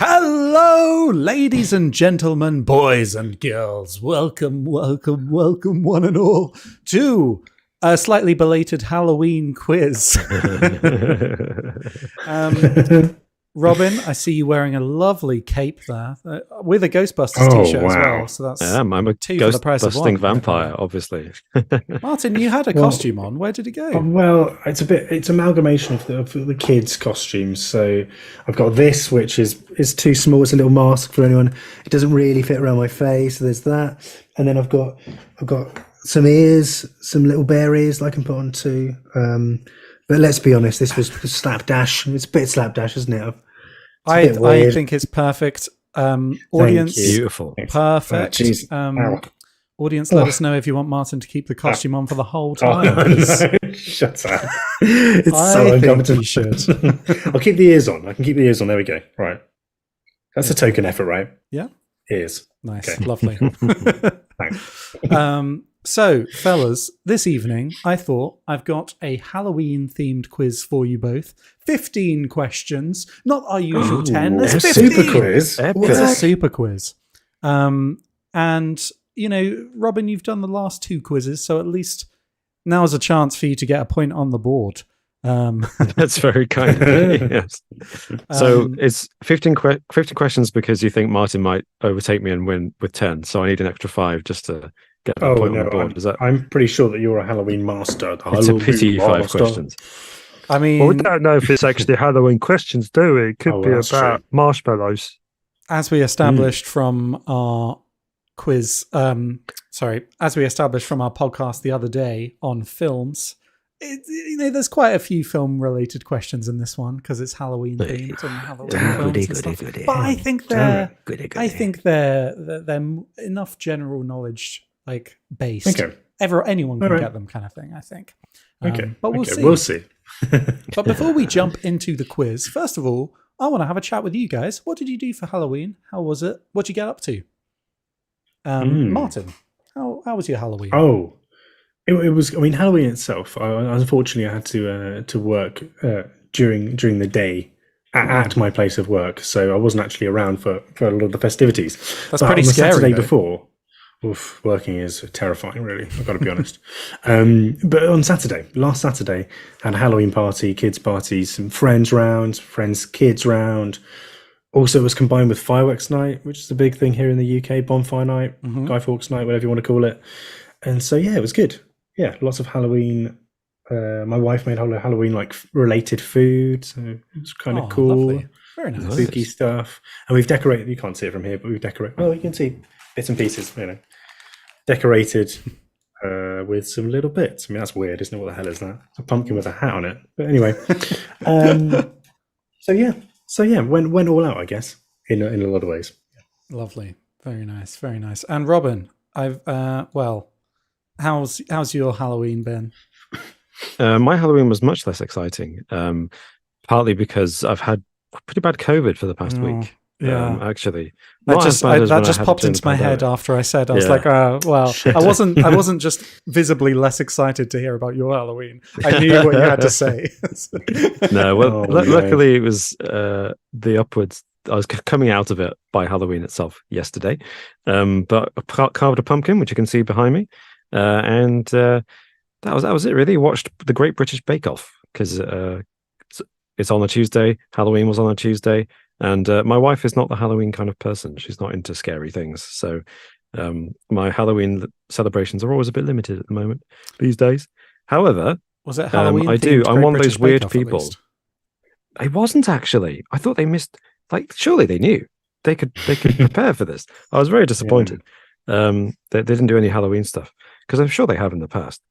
Hello, ladies and gentlemen, boys and girls. Welcome, welcome, welcome, one and all, to a slightly belated Halloween quiz. Robin, I see you wearing a lovely cape there, with a Ghostbusters t-shirt as well. So that's I'm a two for the price of one. Ghostbusting vampire, obviously. Martin, you had a costume on. Where did it go? Well, it's amalgamation of the kids' costumes. So I've got this, which is too small. It's a little mask for anyone. It doesn't really fit around my face. So there's that, and then I've got some ears, some little bear ears that I can put on too. But let's be honest, this was slapdash. It's a bit slapdash, isn't it? I think it's perfect. Audience, beautiful, perfect. Audience, let us know if you want Martin to keep the costume on for the whole time. No. Shut up! It's so uncomfortable. You should. I'll keep the ears on. I can keep the ears on. There we go. Right, that's a token effort, right? Yeah. Ears. Nice, okay. Lovely. Thanks. So, fellas, this evening, I thought I've got a Halloween-themed quiz for you both. 15 questions, not our usual 10. There's 15. Super quiz. It's a super quiz. And, you know, Robin, you've done the last two quizzes, so at least now's a chance for you to get a point on the board. That's very kind of you, yes. So it's 15 questions because you think Martin might overtake me and win with 10, so I need an extra 5 just to get that point on the board. I'm pretty sure that you're a Halloween master. It's a pity 5 questions. I mean, well, we don't know if it's actually Halloween questions, do we? It could be about marshmallows. As we established from our quiz, as we established from our podcast the other day on films, there's quite a few film-related questions in this one because it's Halloween themed and Halloween films and stuff. But I think they're enough general knowledge based. Okay. Anyone can get them, kind of thing. I think. But we'll see. We'll see. But before we jump into the quiz, first of all, I want to have a chat with you guys. What did you do for Halloween? How was it? What did you get up to? Martin, how was your Halloween? Oh. It was. I mean, Halloween itself. Unfortunately, I had to work during the day at my place of work, so I wasn't actually around for a lot of the festivities. That's pretty scary. The Saturday before, working is terrifying. Really, I've got to be honest. But on last Saturday, I had a Halloween party, kids party, some friends, kids round. Also, it was combined with fireworks night, which is a big thing here in the UK. Bonfire night, Guy Fawkes night, whatever you want to call it. And so, yeah, it was good. Yeah, lots of Halloween. My wife made Halloween related food, so it was kind of cool. Lovely. Very nice. Spooky stuff. And we've decorated. You can't see it from here, but we've decorated. Well, you can see bits and pieces. Decorated with some little bits. I mean, that's weird, isn't it? What the hell is that? A pumpkin with a hat on it. But anyway, so yeah, went all out, I guess, in a lot of ways. Lovely. Very nice. Very nice. And Robin, how's your Halloween been? My Halloween was much less exciting, partly because I've had pretty bad COVID for the past week. Yeah, actually, that just popped into my head after I said. I was like, well, I wasn't just visibly less excited to hear about your Halloween. I knew what you had to say. No, well, luckily it was the upwards. I was coming out of it by Halloween itself yesterday, but I carved a pumpkin, which you can see behind me, and that was it. Really, watched the Great British Bake Off because it's on a Tuesday. Halloween was on a Tuesday. And my wife is not the Halloween kind of person. She's not into scary things. So my Halloween celebrations are always a bit limited at the moment these days. However, was it Halloween? I'm one of those weird people. It wasn't actually. I thought they missed. Surely they knew they could prepare for this. I was very disappointed. They didn't do any Halloween stuff because I'm sure they have in the past.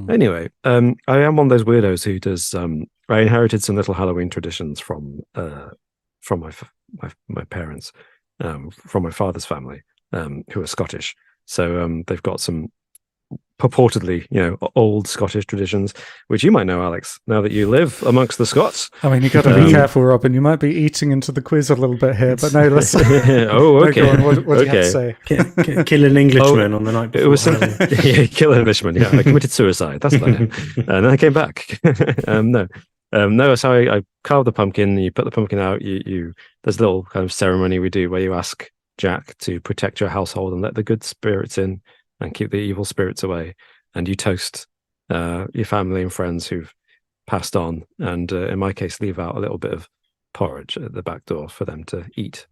Anyway, I am one of those weirdos who does. I inherited some little Halloween traditions from my parents, from my father's family, who are Scottish. So they've got some purportedly, old Scottish traditions, which you might know, Alex, now that you live amongst the Scots. I mean, you've got to be careful, Robin. You might be eating into the quiz a little bit here, but no, let's... Oh, okay. No, go on. What do you have to say? Kill an Englishman on the night before. It was kill an Englishman, yeah. I committed suicide. That's not it. And then I came back. No. No, so I carved the pumpkin. You put the pumpkin out. There's a little kind of ceremony we do where you ask Jack to protect your household and let the good spirits in and keep the evil spirits away. And you toast your family and friends who've passed on, and in my case, leave out a little bit of porridge at the back door for them to eat.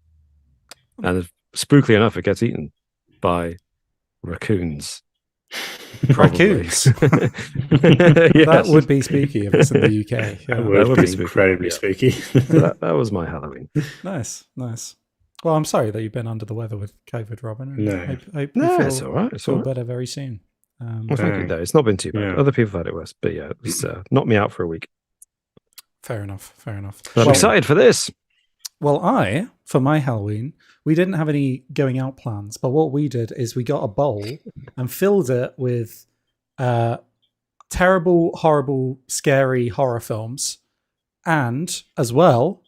And spookily enough, it gets eaten by raccoons. Raccoons. Yes. That would be spooky if it's in the UK. Yeah. That would be spooky. incredibly spooky. That was my Halloween. Nice. Well, I'm sorry that you've been under the weather with COVID, Robin. No. Hope No, you it's all right. It's feel all right. better very soon. Well, thank you. No, it's not been too bad. Yeah. Other people have had it worse, but yeah, it was knocked me out for a week. Fair enough. But I'm excited for this. Well, for my Halloween, we didn't have any going out plans, but what we did is we got a bowl and filled it with terrible, horrible, scary horror films, and as well,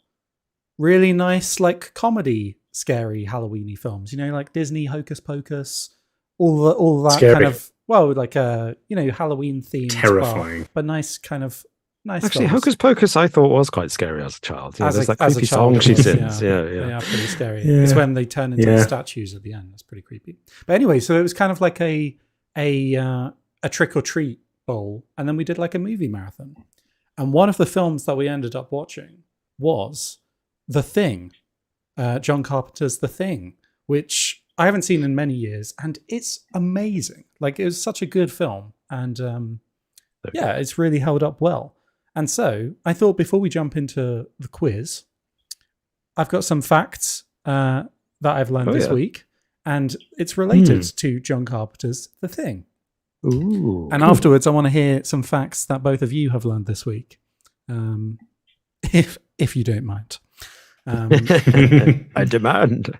really nice, like comedy, scary Halloweeny films. You know, like Disney Hocus Pocus, all that Scary. kind of like Halloween themed, Terrifying. but nice kind of nice. Actually, films. Hocus Pocus I thought was quite scary as a child. You know, there's that as creepy child, song she it was, sings. Yeah. They are pretty scary. Yeah. It's when they turn into Yeah. statues at the end. That's pretty creepy. But anyway, so it was kind of like a trick or treat bowl, and then we did like a movie marathon. And one of the films that we ended up watching was The Thing, John Carpenter's The Thing, which I haven't seen in many years, and it's amazing. Like, it was such a good film, and it's really held up well. And so I thought before we jump into the quiz, I've got some facts that I've learned this week, and it's related to John Carpenter's The Thing. Ooh, and afterwards, I want to hear some facts that both of you have learned this week, if you don't mind. I demand.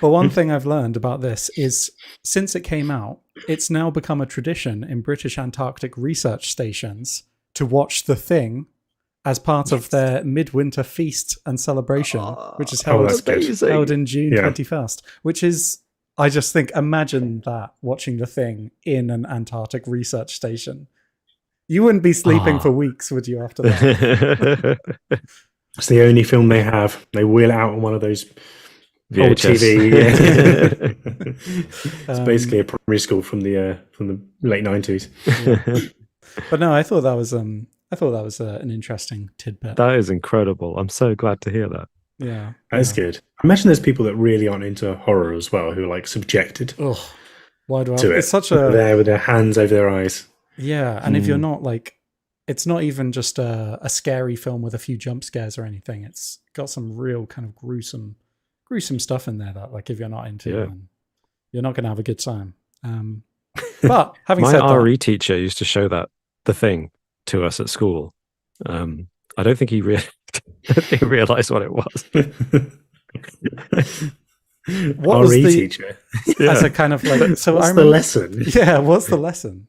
But one thing I've learned about this is since it came out, it's now become a tradition in British Antarctic research stations to watch The Thing as part of their midwinter feast and celebration, which is held in June 21st, which is, I just think, imagine that, watching The Thing in an Antarctic research station. You wouldn't be sleeping for weeks, would you, after that? It's the only film they have. They wheel it out on one of those VHS. old TV. Yeah. It's basically a primary school from the late 90s. Yeah. But no, I thought that was an interesting tidbit. That is incredible. I'm so glad to hear that. Yeah, That's good. I imagine there's people that really aren't into horror as well who are like subjected why do I? to it. It's such a there with their hands over their eyes. Yeah, and if you're not like, it's not even just a scary film with a few jump scares or anything. It's got some real kind of gruesome stuff in there that, like, if you're not into it, then you're not going to have a good time. But having said that, my RE teacher used to show The Thing to us at school. I don't think he realized what it was. What was RE the teacher? as a kind of like? So What's the lesson? Yeah, what's the lesson?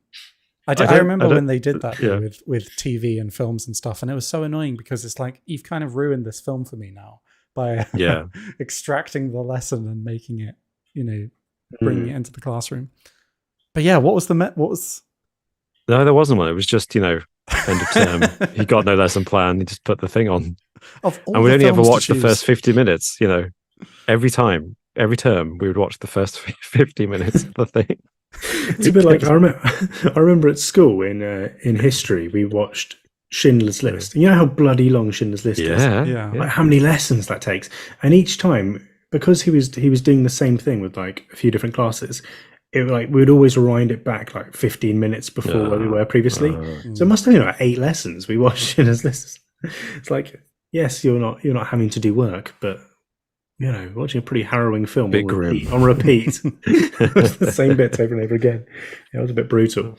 I remember when they did that yeah. with TV and films and stuff, and it was so annoying because it's like, you've kind of ruined this film for me now by extracting the lesson and making it, bringing it into the classroom. But yeah, what was No, there wasn't one. It was just, end of term. He got no lesson plan. He just put The Thing on. And we only ever watched the first 50 minutes, every term, we would watch the first 50 minutes of The Thing. It's a bit like, I remember at school in history, we watched Schindler's List. You know how bloody long Schindler's List is? Yeah. Like how many lessons that takes. And each time, because he was doing the same thing with like a few different classes, it like we would always rewind it back like 15 minutes before where we were previously. So it must have been like 8 lessons we watched Schindler's List. It's like, yes, you're not having to do work, but watching a pretty harrowing film on repeat. The same bits over and over again. It was a bit brutal.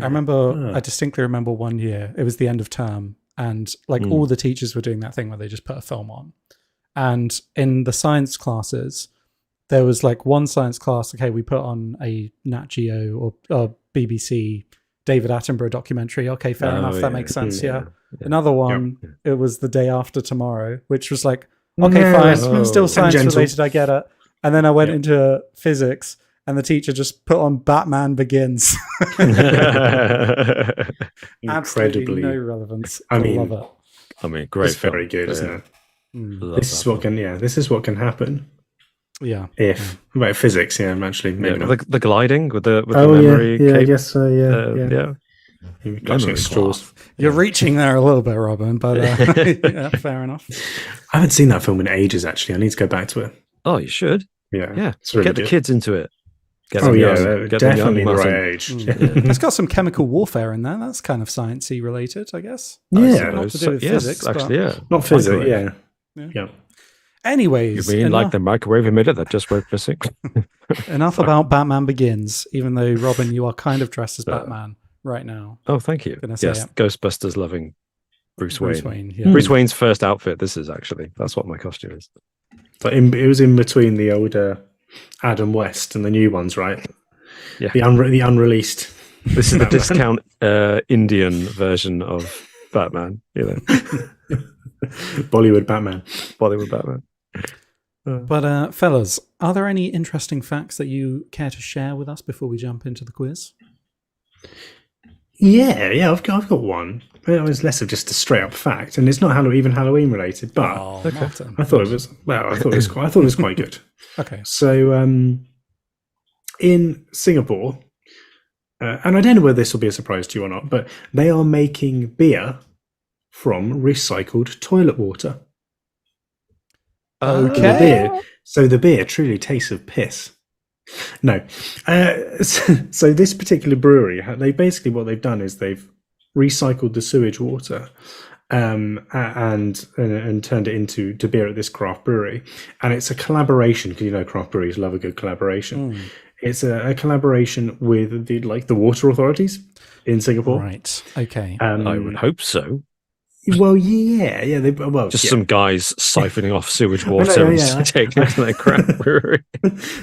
I distinctly remember one year, it was the end of term, and like all the teachers were doing that thing where they just put a film on. And in the science classes, there was like one science class, okay, we put on a Nat Geo or BBC David Attenborough documentary. Okay, fair enough, that makes sense, yeah. Another one, it was The Day After Tomorrow, which was like, okay, fine, still science related, I get it. And then I went into physics, and the teacher just put on Batman Begins. Absolutely no relevance. I love it. I mean, great. It's very good, isn't it? This is what can happen. Yeah. If about physics, actually, maybe not. The gliding with the memory. I guess so. Yeah. Memory straws. You're reaching there a little bit, Robin, but fair enough. I haven't seen that film in ages. Actually, I need to go back to it. Oh, you should. Yeah. It's really get the kids into it. Definitely the right age. It's got some chemical warfare in there. That's kind of sciencey related, I guess. Yeah, not to do with physics, actually, not physics. Yeah. Anyways, you mean like the microwave emitter that just went missing? Enough about Batman Begins. Even though Robin, you are kind of dressed as Batman right now. Oh, thank you. Yes, Ghostbusters loving Bruce Wayne. Bruce Wayne's first outfit. This is that's what my costume is. But it was in between the older Adam West and the new ones, right? Yeah, the unreleased. This is the discount Indian version of Batman. Bollywood Batman. But fellas, are there any interesting facts that you care to share with us before we jump into the quiz? Yeah, I've got one. It was less of just a straight up fact, and it's not even Halloween related. But I thought it was. Well, I thought it was quite good. Okay. So, in Singapore, and I don't know whether this will be a surprise to you or not, but they are making beer from recycled toilet water. Okay. So the beer truly tastes of piss. No. So this particular brewery, what they've done is they've recycled the sewage water and turned it into beer at this craft brewery. And it's a collaboration, because craft breweries love a good collaboration. It's a collaboration with the water authorities in Singapore. Right. Okay. I would hope so. Well, yeah. Some guys siphoning off sewage water and taking it to their craft brewery.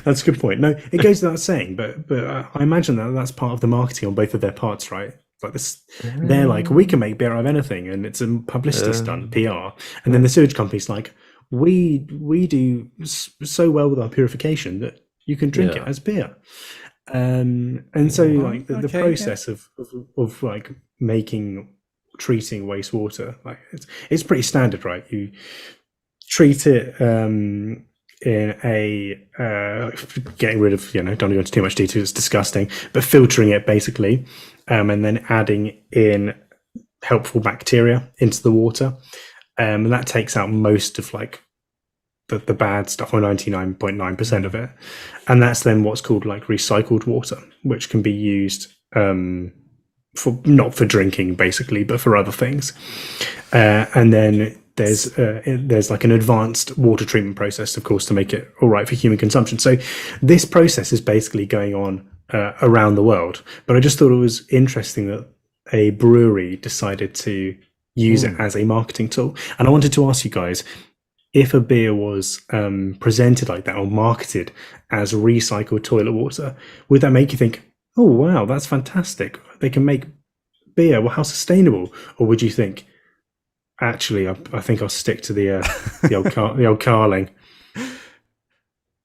That's a good point. No, it goes without saying, but I imagine that's part of the marketing on both of their parts, right? Like this, they're like, we can make beer out of anything, and it's a publicity stunt, PR. And then the sewage company's like, we do so well with our purification that you can drink it as beer. And so the process of treating wastewater, it's pretty standard, right? You treat it in a getting rid of, don't go into too much detail, it's disgusting, but filtering it basically, and then adding in helpful bacteria into the water, and that takes out most of the bad stuff, or 99.9% of it, and that's then what's called recycled water, which can be used for not for drinking basically, but for other things. And then there's an advanced water treatment process, of course, to make it all right for human consumption. So this process is basically going on around the world. But I just thought it was interesting that a brewery decided to use it as a marketing tool. And I wanted to ask you guys, if a beer was presented like that or marketed as recycled toilet water, would that make you think, oh wow, that's fantastic, they can make beer, well, how sustainable? Or would you think, actually, I think I'll stick to the old Carling?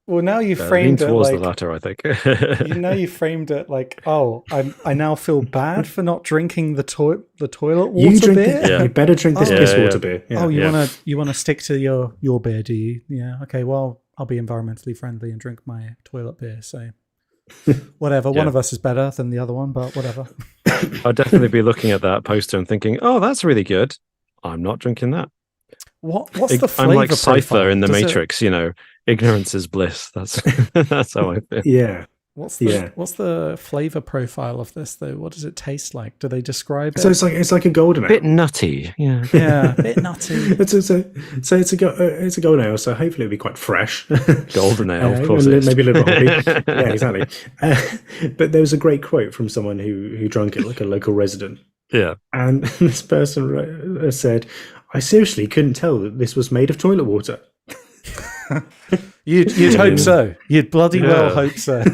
Well, now you framed it towards the latter, I think. You framed it like, oh, I now feel bad for not drinking the toilet water beer. You better drink this piss water beer. Yeah. Oh, you wanna stick to your beer, do you? Yeah. Okay. Well, I'll be environmentally friendly and drink my toilet beer. So whatever. One of us is better than the other one, but whatever. I'd definitely be looking at that poster and thinking, oh, that's really good. I'm not drinking that. What's the flavor? I'm like Cypher profile? in the Matrix, ignorance is bliss. That's how I feel. Yeah. What's the flavor profile of this though? What does it taste like? Do they describe it? So it's like a golden ale. Bit nutty, yeah. Yeah, a bit nutty. It's a golden ale, so hopefully it'll be quite fresh. Golden ale, of course. Maybe a little bit hoppy. Yeah, exactly. But there was a great quote from someone who drank it, like a local resident. Yeah. And this person said, I seriously couldn't tell that this was made of toilet water. You'd hope so. You'd bloody well hope so.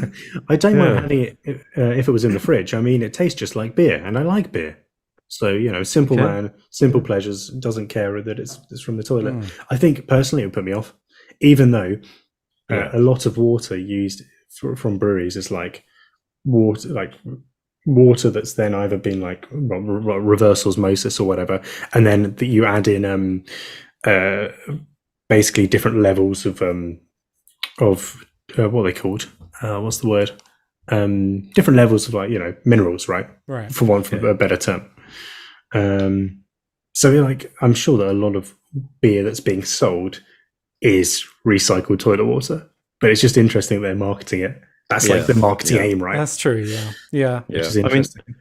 I don't mind having it if it was in the fridge. I mean, it tastes just like beer, and I like beer. So, simple man, simple pleasures, doesn't care that it's from the toilet. I think personally it would put me off, even though a lot of water used from breweries is like water, like water that's then either been like reverse osmosis or whatever, and then you add in basically different levels of what are they called? What's the word? Different levels of minerals, right? Right. For a better term. So I'm sure that a lot of beer that's being sold is recycled toilet water, but it's just interesting that they're marketing it. That's like the marketing aim, right? That's true. Yeah. Which is interesting. I mean,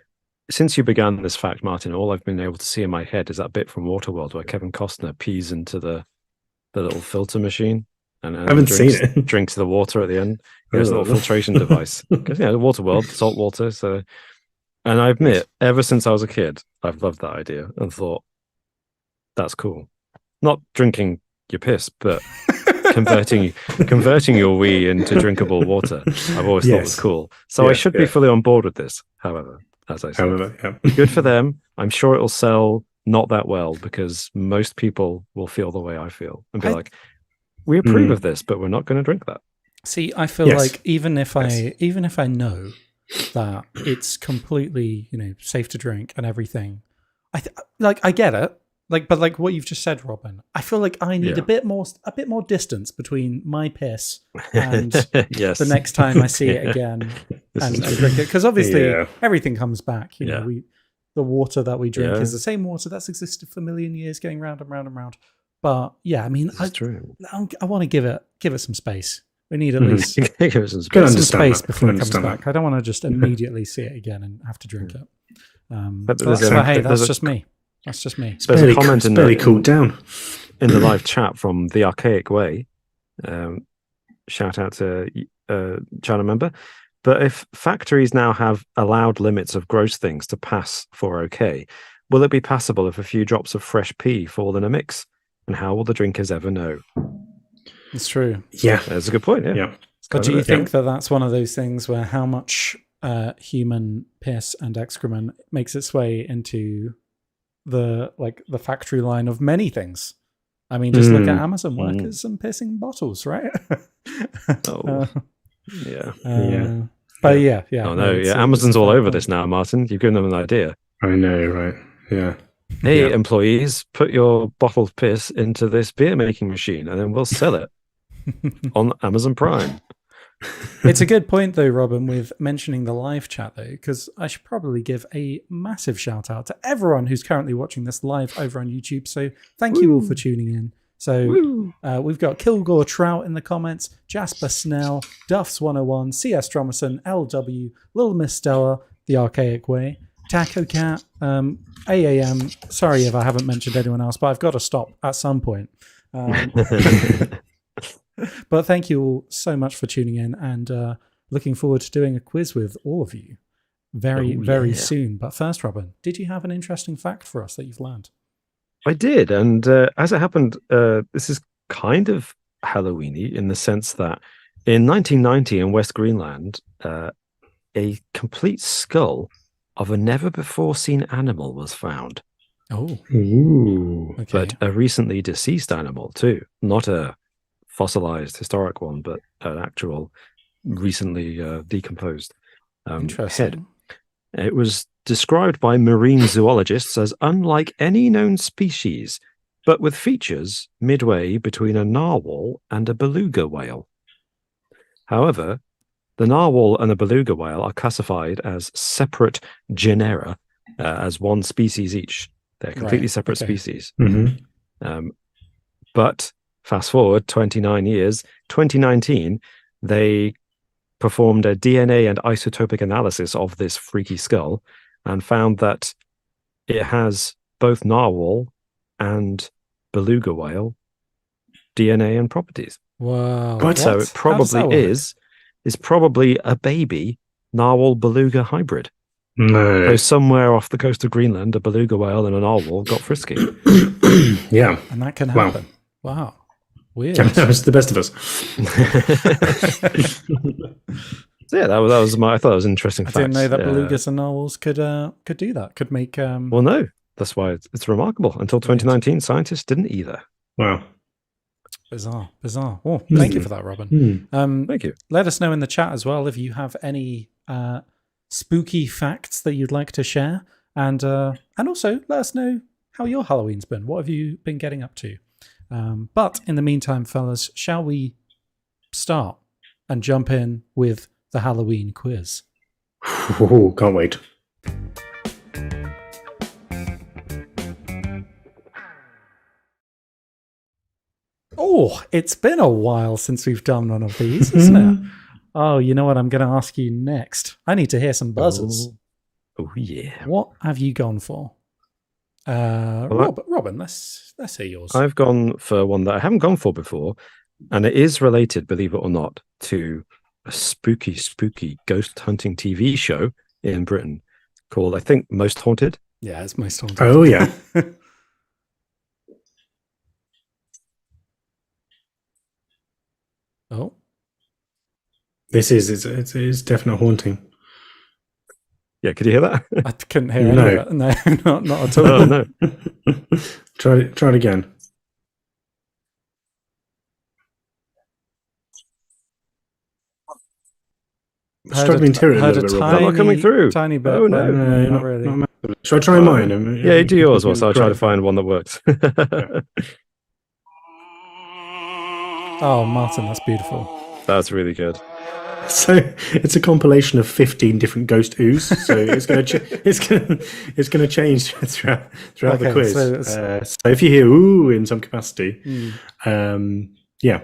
since you began this fact, Martin, all I've been able to see in my head is that bit from Waterworld where Kevin Costner pees into the little filter machine and I haven't seen it. Drinks the water at the end. There's a little filtration device. Because Waterworld, salt water. So, and I admit, ever since I was a kid, I've loved that idea and thought that's cool. Not drinking your piss, but converting your wee into drinkable water. I've always thought was cool. So I should be fully on board with this. However, as I said, good for them. I'm sure it'll sell not that well because most people will feel the way I feel and be like, "We approve of this, but we're not going to drink that." See, I feel like even if I know that it's completely safe to drink and everything, I get it. But what you've just said, Robin, I feel like I need a bit more distance between my piss and the next time I see it again and drink it, because obviously everything comes back. The water that we drink is the same water that's existed for a million years, going round and round and round. But I mean, I want to give it some space. We need at least give it some space before it comes back. I don't want to just immediately see it again and have to drink it. But that's just me. That's just me. So there's a comment in barely cooled down in the live chat from The Archaic Way. Shout out to channel member. But if factories now have allowed limits of gross things to pass for okay, will it be passable if a few drops of fresh pee fall in a mix? And how will the drinkers ever know? It's true. Yeah, that's a good point. Yeah. But do you think that that's one of those things where how much human piss and excrement makes its way into the factory line of many things? I mean, just look at Amazon workers and pissing bottles, right? But Oh no, Amazon's all over this now, Martin. You've given them an idea. I know, right? Yeah. Hey, employees, put your bottled piss into this beer making machine, and then we'll sell it on Amazon Prime. It's a good point, though, Robin, with mentioning the live chat, though, because I should probably give a massive shout out to everyone who's currently watching this live over on YouTube. So thank you all for tuning in. So we've got Kilgore Trout in the comments, Jasper Snell, Duffs101, CS Dromerson, LW, Little Miss Stella, The Archaic Way, Taco Cat, AAM. Sorry if I haven't mentioned anyone else, but I've got to stop at some point. But thank you all so much for tuning in, and looking forward to doing a quiz with all of you very soon. But first, Robin, did you have an interesting fact for us that you've learned? I did, and as it happened, this is kind of Halloween-y in the sense that in 1990 in West Greenland, a complete skull of a never-before-seen animal was found. Oh. Ooh. Okay. But a recently deceased animal, too. Not a fossilized historic one, but an actual recently decomposed Interesting. head. It was described by marine zoologists as unlike any known species, but with features midway between a narwhal and a beluga whale. However, the narwhal and the beluga whale are classified as separate genera, as one species each. They're completely separate species. Mm-hmm. But fast forward 29 years, 2019, they performed a DNA and isotopic analysis of this freaky skull and found that it has both narwhal and beluga whale DNA and properties. Wow. So it probably is probably a baby narwhal beluga hybrid. No. So somewhere off the coast of Greenland, a beluga whale and a narwhal got frisky. Yeah. And that can happen. Wow. Weird. It's the best of us. So yeah, that was I thought it was an interesting fact. I didn't know that belugas and narwhals could do that. Could make Well, no. That's why it's remarkable. Until 2019, scientists didn't either. Wow. Bizarre. Oh, thank you for that, Robin. Thank you. Let us know in the chat as well if you have any spooky facts that you'd like to share, and also let us know how your Halloween's been. What have you been getting up to? But in the meantime, fellas, shall we start and jump in with the Halloween quiz? Ooh, can't wait. Oh, it's been a while since we've done one of these, isn't it? Oh, you know what I'm going to ask you next? I need to hear some buzzers. Oh yeah. What have you gone for? Robin, let's hear yours. I've gone for one that I haven't gone for before, and it is related, believe it or not, to a spooky ghost hunting TV show in Britain called, I think, Most Haunted. Yeah, it's Most Haunted. Oh, yeah. Oh. This is definite haunting. Yeah, could you hear that? I couldn't hear any of it. No, not at all. Oh, no. Try it again. Struggling to hear it a little bit, Robert. Not coming through. Tiny bit. Oh, no. Not really. Not Should I try mine? Yeah, do yours whilst I'll try to find one that works. Yeah. Oh, Martin, that's beautiful. That's really good. So it's a compilation of 15 different ghost oohs. So it's going to change throughout the quiz. So if you hear ooh in some capacity, yeah.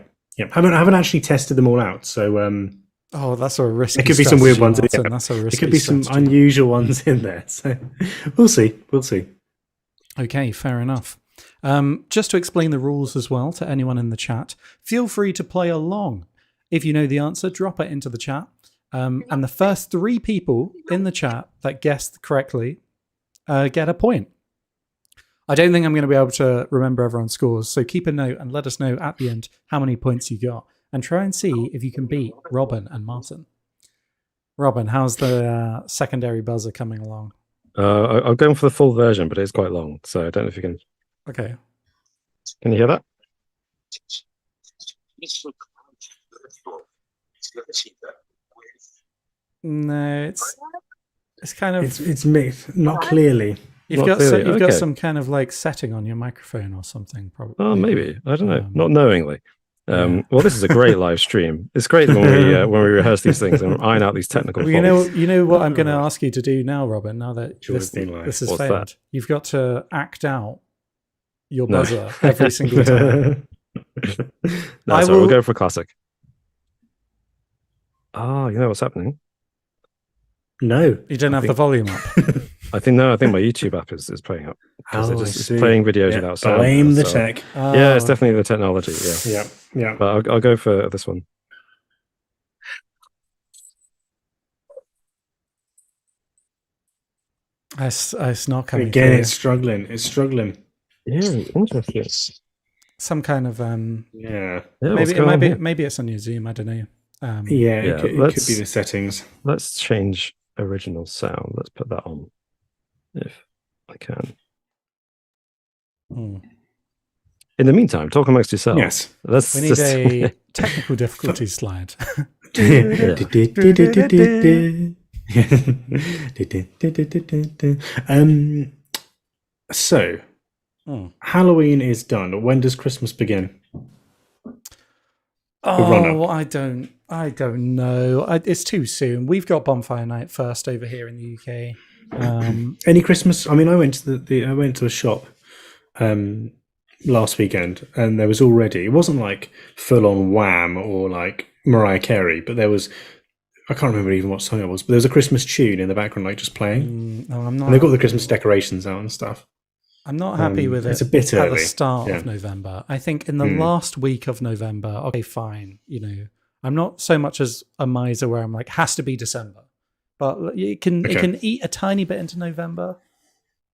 Haven't actually tested them all out. So oh, that's a risky. There could be some weird ones. Martin, that's a risky. There could be some unusual ones in there. So we'll see. Okay, fair enough. Just to explain the rules as well to anyone in the chat, feel free to play along. If you know the answer, drop it into the chat. And the first 3 people in the chat that guessed correctly get a point. I don't think I'm going to be able to remember everyone's scores, so keep a note and let us know at the end how many points you got. And try and see if you can beat Robin and Martin. Robin, how's the secondary buzzer coming along? I'm going for the full version, but it's quite long, so I don't know if you can... Okay. Can you hear that? No, it's kind of it's mixed, not clearly. You've got some kind of like setting on your microphone or something, probably. Oh, maybe, I don't know, not knowingly. Well, this is a great live stream. It's great when we rehearse these things and iron out these technical faults. You know what I'm going to ask you to do now, Robin. Now that this has failed, that? You've got to act out your buzzer every single time. We'll go for a classic. You know what's happening? No, you don't have the volume up. I think my YouTube app is playing up because it's playing videos without sound. Blame the tech. Yeah, it's definitely the technology. Yeah. But I'll go for this one. It's not coming again. through. It's struggling. Yeah, interesting. Some kind of maybe it's on your Zoom. I don't know. It could be the settings. Let's change original sound. Let's put that on if I can. In the meantime, talk amongst yourselves. Yes. We need a technical difficulty slide. So Halloween is done. When does Christmas begin? Oh, I don't know. It's too soon. We've got Bonfire Night first over here in the UK. Any Christmas? I mean, I went to a shop last weekend, and there was already. It wasn't like full on Wham or like Mariah Carey, but there was. I can't remember even what song it was, but there was a Christmas tune in the background, like just playing. No, I'm not. And they've got the Christmas decorations out and stuff. I'm not happy with it. It's a bit at early. The start of November. I think in the last week of November, okay, fine. You know, I'm not so much as a miser where I'm like, has to be December, but it can eat a tiny bit into November,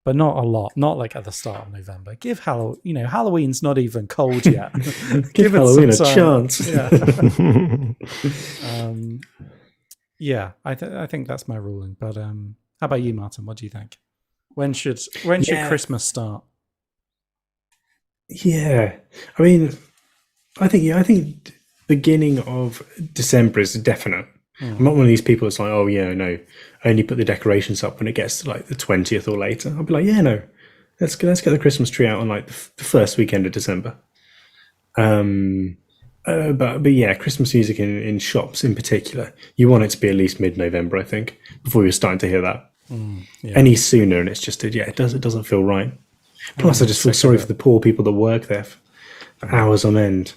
but not a lot. Not like at the start of November. Give Halloween's not even cold yet. Give Halloween a chance. Yeah. I think that's my ruling. But how about you, Martin? What do you think? When should Christmas start? Yeah, I think beginning of December is definite. I'm not one of these people that's like, oh yeah, no, only put the decorations up when it gets to like the 20th or later. I'll be like, yeah, no, let's get the Christmas tree out on like the first weekend of December. But yeah, Christmas music in shops in particular, you want it to be at least mid-November, I think, before you're starting to hear that. Any sooner, and it's just it doesn't feel right. Plus, I just feel sorry for the poor people that work there for hours on end,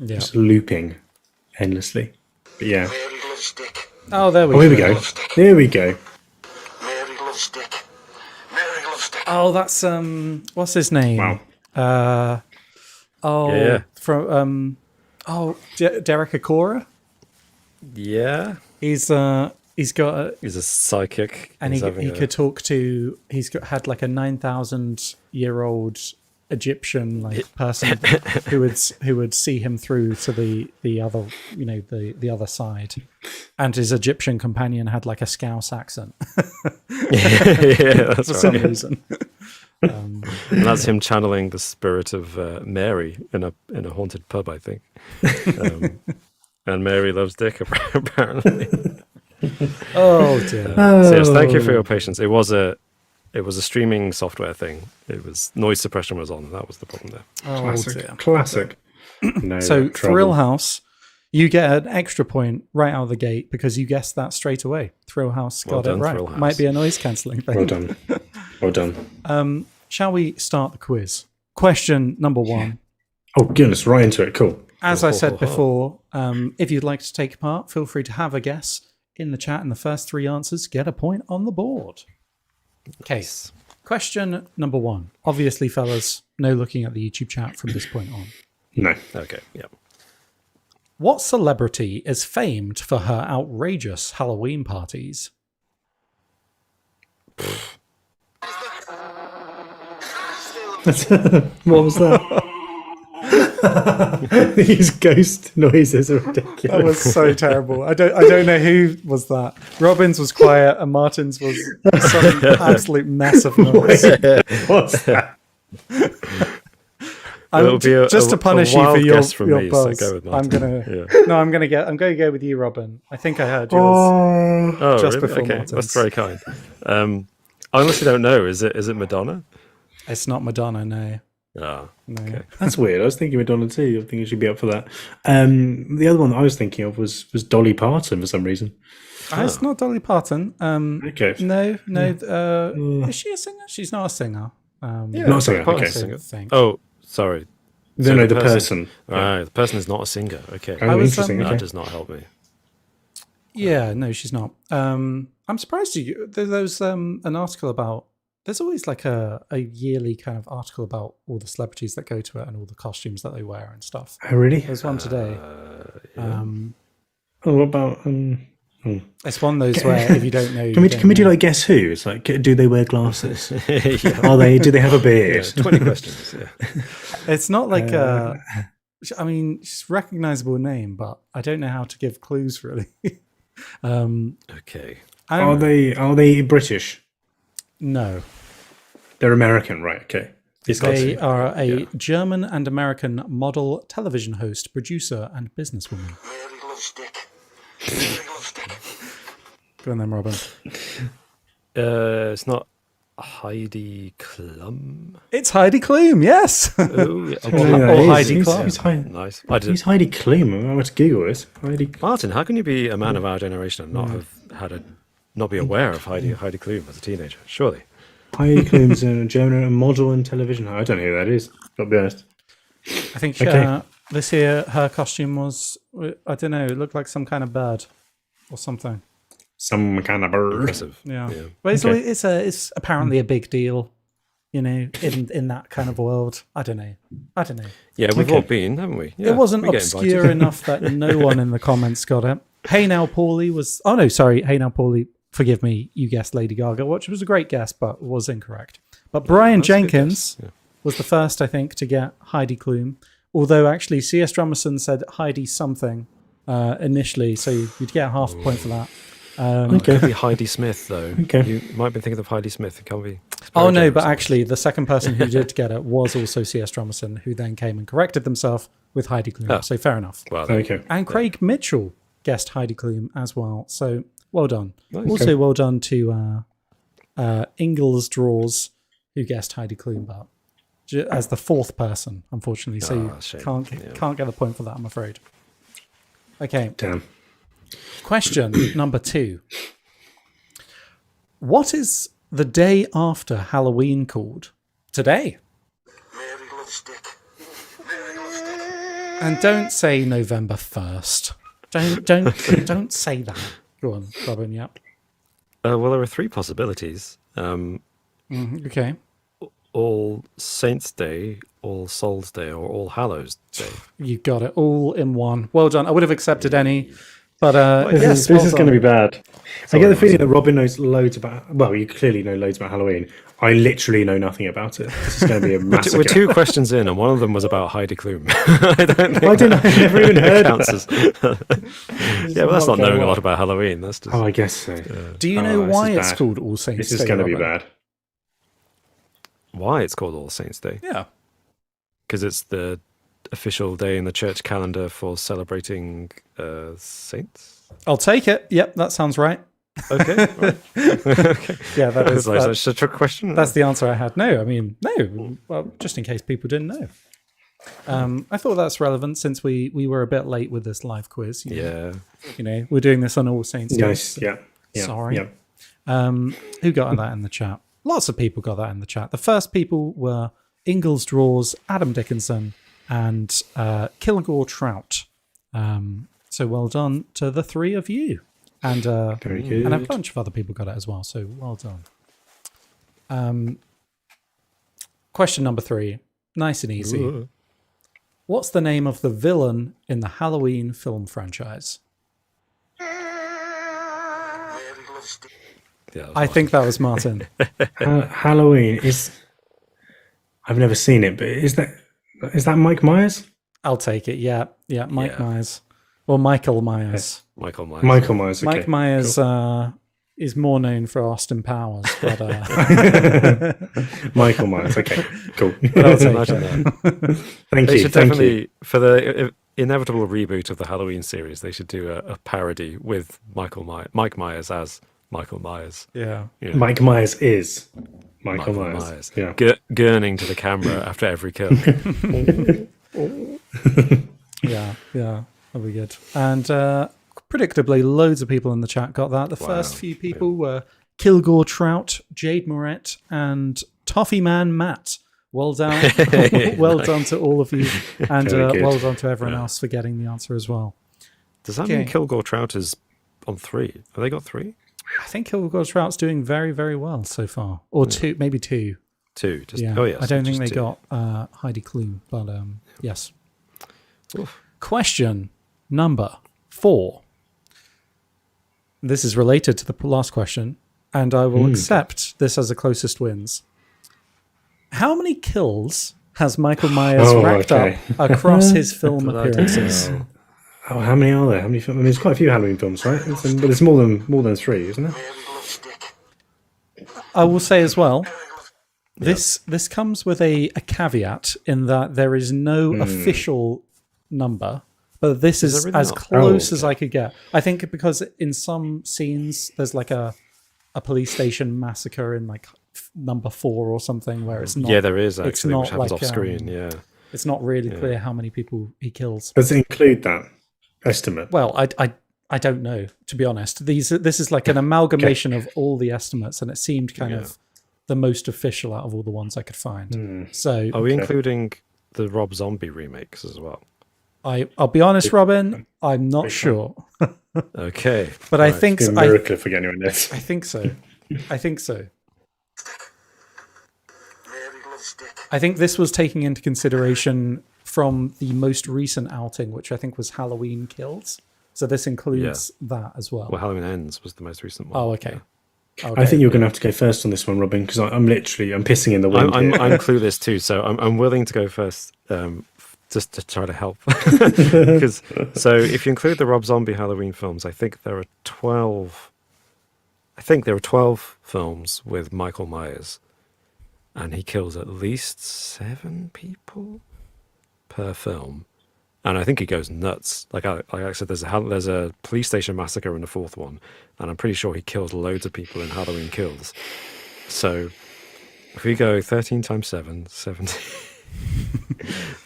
just looping endlessly. But yeah. Mary loves Dick. Oh, there we Oh, go. here we go. There we go. Mary loves Dick. Mary loves Dick. Oh, that's what's his name? Wow. From Derek Acora. Yeah. He's got He's a psychic. and he could talk to. Had like a 9,000-year-old Egyptian person who would see him through to the other, the other side, and his Egyptian companion had like a Scouse accent. Yeah, that's For right. some reason. And that's him channeling the spirit of Mary in a haunted pub, I think. And Mary loves Dick, apparently. Oh dear. So yes, thank you for your patience. It was a streaming software thing. It was noise suppression was on. That was the problem there. Oh dear. Classic. No So trouble. Thrill House, you get an extra point right out of the gate because you guessed that straight away. Thrill House Well got done, it right. Thrill House. Might be a noise cancelling thing. Well done. Well done. Shall we start the quiz? Question number 1. Oh goodness, right into it. Cool. As I said before, if you'd like to take part, feel free to have a guess in the chat, and the first 3 answers get a point on the board. Case. Question number 1. Obviously, fellas, no looking at the YouTube chat from this point on. No. Okay, yeah. What celebrity is famed for her outrageous Halloween parties? What was that? These ghost noises are ridiculous. That was so terrible. I don't know who was that. Robin's was quiet and Martin's was some absolute mess of noise. What's that? It'll be Just to punish you for wild your guess from me, so buzz. go with I'm Martin. gonna I'm gonna go with you, Robin. I think I heard yours. Oh, Just really? before Okay, Martin's. that's very kind. I honestly don't know. Is it Madonna? It's not Madonna, no. Ah, No. okay. That's weird. I was thinking Madonna too. I think it should be up for that. The other one that I was thinking of was Dolly Parton for some reason. It's not Dolly Parton. Okay. No. Is she a singer? She's not a singer. Not a singer. Parton Okay. singer. Think. Oh, sorry. No, So the person. Right, the person is not a singer. Okay, Oh, was, interesting. that Okay. does not help me. Yeah, no, she's not. I'm surprised there's an article about. There's always like a yearly kind of article about all the celebrities that go to it and all the costumes that they wear and stuff. Oh, really? There's one today. Oh, what about It's one of those where if you don't know, Can we do like guess who? It's like, do they wear glasses? Do they have a beard? 20 questions. Yeah. It's not like I mean, it's a recognizable name, but I don't know how to give clues really. Okay. Are they British? No. They're American, right? Okay. They are a German and American model, television host, producer, and businesswoman. Mary loves Dick. Mary loves Dick. Go on then, Robin. It's not Heidi Klum. It's Heidi Klum, yes. Oh, yeah. Or Heidi Klum. Nice. He's Heidi Klum. I went to Google this. Heidi. Martin, how can you be a man of our generation and not be aware of Heidi Klum as a teenager? Surely. Heidi Klum's a German model and television. I don't know who that is. Gotta be honest. I think Okay. this year her costume was, I don't know, it looked like some kind of bird or something. Some kind of bird. Impressive. Yeah. Yeah. But Okay. it's apparently a big deal, in that kind of world. I don't know. Yeah, we've Okay. all been, haven't we? Yeah, It wasn't we get obscure invited. enough that no one in the comments got it. Hey Now Paulie was... Oh, no, sorry. Hey Now Paulie, forgive me. You guessed Lady Gaga, which was a great guess, but was incorrect. But Brian That's a good Jenkins guess. Yeah. was the first, I think, to get Heidi Klum. Although, actually, C.S. Drummerson said Heidi something initially, so you'd get a half a point for that. It could be Heidi Smith, though. Okay. You might be thinking of Heidi Smith. It can't be. Oh, no, but actually, the second person who did get it was also C.S. Drummerson, who then came and corrected themselves with Heidi Klum. Oh. So fair enough. Well, Okay. And Craig Mitchell guessed Heidi Klum as well. So well done. Nice. Also, well done to Ingalls Draws, who guessed Heidi Klum, but as the fourth person, unfortunately. So you can't get the point for that, I'm afraid. Okay. Damn. Question number 2. What is the day after Halloween called? Today. Mary loves Dick. Mary loves Dick. And don't say November 1st. Don't say that. Go on, Robin. Yep. Well, there are 3 possibilities. Okay. All Saints' Day, All Souls' Day, or All Hallows' Day. You got it all in one. Well done. I would have accepted any, but This is going to be bad. I get the feeling that Robin knows loads about. Well, you clearly know loads about Halloween. I literally know nothing about it. This is going to be a massacre. We're 2 questions in, and one of them was about Heidi Klum. I never even heard of that. Yeah, well, that's not knowing a lot about Halloween. That's just. Oh, I guess so. Do you know this why is it's bad. called All Saints Day? This is going to be Robin? bad. Why it's called All Saints' Day? Yeah. Because it's the official day in the church calendar for celebrating saints. I'll take it. Yep, that sounds right. Okay. Right. Okay. Yeah, that is. That's just a trick question. That's the answer I had. No, I mean, no. Well, just in case people didn't know. I thought that's relevant since we were a bit late with this live quiz. Yeah. You know, we're doing this on All Saints Day. Nice. Yeah. Sorry. Yeah. Who got that in the chat? Lots of people got that in the chat. The first people were Ingalls Draws, Adam Dickinson, and Kilgore Trout. So well done to the 3 of you. And Very good. and a bunch of other people got it as well. So well done. Question number 3. Nice and easy. Ooh. What's the name of the villain in the Halloween film franchise? Mary loves Dick. Yeah, I think that was Martin. Halloween is. I've never seen it, but is that Mike Myers? I'll take it. Yeah. Mike Yeah. Myers. Or Michael Myers. Michael Myers. Michael Myers. Okay. Mike Myers is more known for Austin Powers, but Michael Myers. Okay. Cool. I'll take Imagine it. that. Thank They you. should Thank definitely, you. for the inevitable reboot of the Halloween series, they should do a parody with Mike Myers as Michael Myers. Yeah. You know, Mike Myers is Michael Myers. Yeah. Gurning to the camera after every kill. Yeah. That'll be good. And predictably, loads of people in the chat got that. The first few people were Kilgore Trout, Jade Moret, and Toffee Man Matt. Well done. Well done to all of you. And Very good. well done to everyone else for getting the answer as well. Does that mean Kilgore Trout is on 3? Have they got 3? I think Kilgore Trout's doing very, very well so far. Or 2, maybe 2. 2. Just, Yeah. Oh, yes. I don't think they just 2. got Heidi Klum, but yes. Oof. Question number 4. This is related to the last question, and I will accept this as the closest wins. How many kills has Michael Myers racked up across his film appearances? Oh, how many are there? How many? I mean, there's quite a few Halloween films, right? But it's more than 3, isn't it? Mary loves Dick. I will say as well, this comes with a caveat in that there is no official number, but this is there really as not? close as I could get. I think because in some scenes there's like a police station massacre in like number 4 or something where it's not. Yeah, there is it's actually, not which happens like, off screen. Yeah. It's not really clear how many people he kills. Does it include that estimate? Well, I don't know, to be honest. This is like an amalgamation of all the estimates, and it seemed kind of the most official out of all the ones I could find. So Are we including the Rob Zombie remakes as well? I'll be honest, Robin, I'm not sure. Okay. But I think It's a miracle if we're getting on this. I think so. I think so. Mary loves Dick. I think this was taking into consideration from the most recent outing, which I think was Halloween Kills. So this includes that as well. Well, Halloween Ends was the most recent one. Oh, okay. Yeah. Okay. I think you're going to have to go first on this one, Robin, because I'm pissing in the wind. I'm here. clueless too, so I'm willing to go first, just to try to help. Because so if you include the Rob Zombie Halloween films, I think there are 12. I think there are 12 films with Michael Myers, and he kills at least 7 people per film, and I think he goes nuts. Like I said, there's a police station massacre in the fourth one, and I'm pretty sure he kills loads of people in Halloween Kills. So if we go 13 times 7, 70,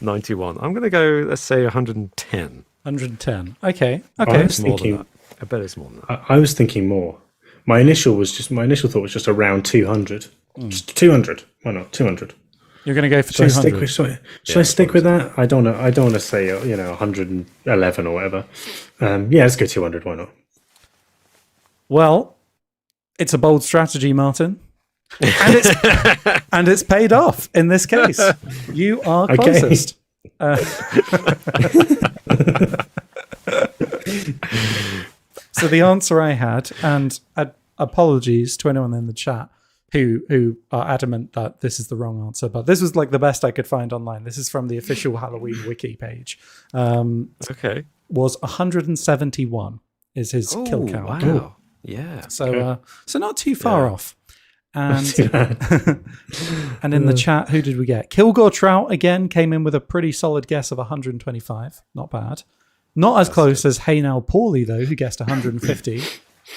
91. I'm going to go, let's say 110. 110. Okay. I was More than thinking. that. I bet it's more than that. I was thinking more. My initial thought was just around 200. Just 200. Why not 200? You're going to go for Should 200. Should I stick with that? I don't know. I don't want to say 111 or whatever. Yeah, let's go 200. Why not? Well, it's a bold strategy, Martin. And it's paid off in this case. You are closest. So the answer I had, and apologies to anyone in the chat who are adamant that this is the wrong answer, but this was like the best I could find online. This is from the official Halloween wiki page. Okay. Was 171 is his kill count. Wow. Yeah. So not too far off. And and in the chat, who did we get? Kilgore Trout again came in with a pretty solid guess of 125. Not bad. Not as close as Hey Now Paulie, though, who guessed 150.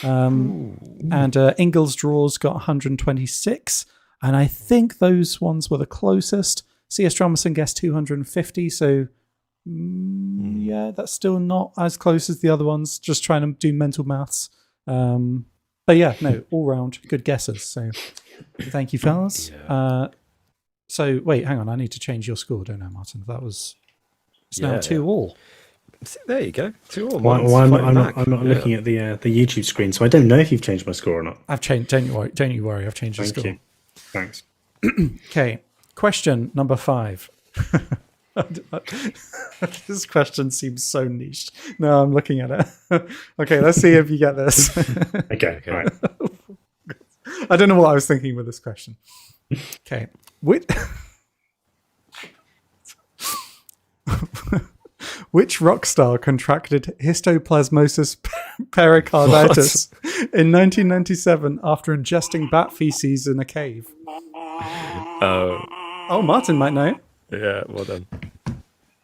And Ingalls Draws got 126. And I think those ones were the closest. C.S. Drummerson guessed 250. So, yeah, that's still not as close as the other ones. Just trying to do mental maths. But yeah, no, all round good guesses. So thank you, fellas. Yeah. So wait, hang on. I need to change your score, don't I, Martin? It's now 2-all. There you go. 2-all. Well, I'm not looking at the YouTube screen, so I don't know if you've changed my score or not. I've changed. Don't you worry. I've changed your score. Thank you. Thanks. Okay. Question number 5. This question seems so niche. No, I'm looking at it. Okay, let's see if you get this. Okay. All right. I don't know what I was thinking with this question. Okay. Which rock star contracted histoplasmosis pericarditis in 1997 after ingesting bat feces in a cave? Oh, Martin might know. Yeah, well done.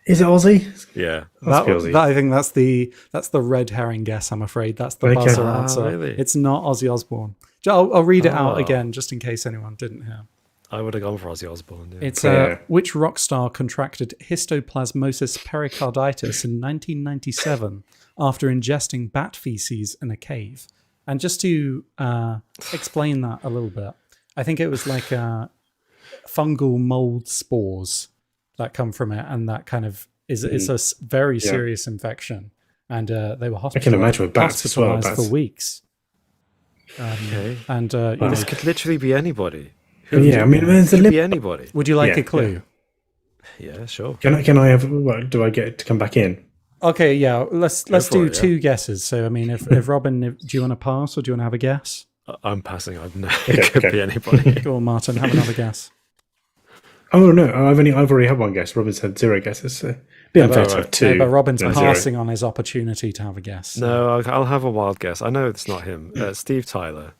Is it Aussie? Yeah. I think that's the red herring guess, I'm afraid. That's the buzzer answer. Really? It's not Ozzy Osbourne. I'll read it out again, just in case anyone didn't hear. I would have gone for Ozzy Osbourne. Yeah. It's which rock star contracted histoplasmosis pericarditis in 1997 after ingesting bat feces in a cave? And just to explain that a little bit, I think it was like fungal mold spores that come from it, and that kind of is a very serious infection. And they were hospitalized. I can imagine with bats as well. For weeks. Okay. And this could literally be anybody. Yeah, I mean, there's a limit. Be anybody. Would you like a clue? Yeah, sure. Can I have? Do I get to come back in? Okay, yeah. Let's do 2 guesses. So, I mean, if Robin, do you want to pass or do you want to have a guess? I'm passing. It could be anybody. Go on, Martin. Have another guess. Oh no, I've already had one guess. Robin's had 0 guesses. So be unfair to have 2. Yeah, but Robin's passing on his opportunity to have a guess. So. No, I'll have a wild guess. I know it's not him. Steve Tyler.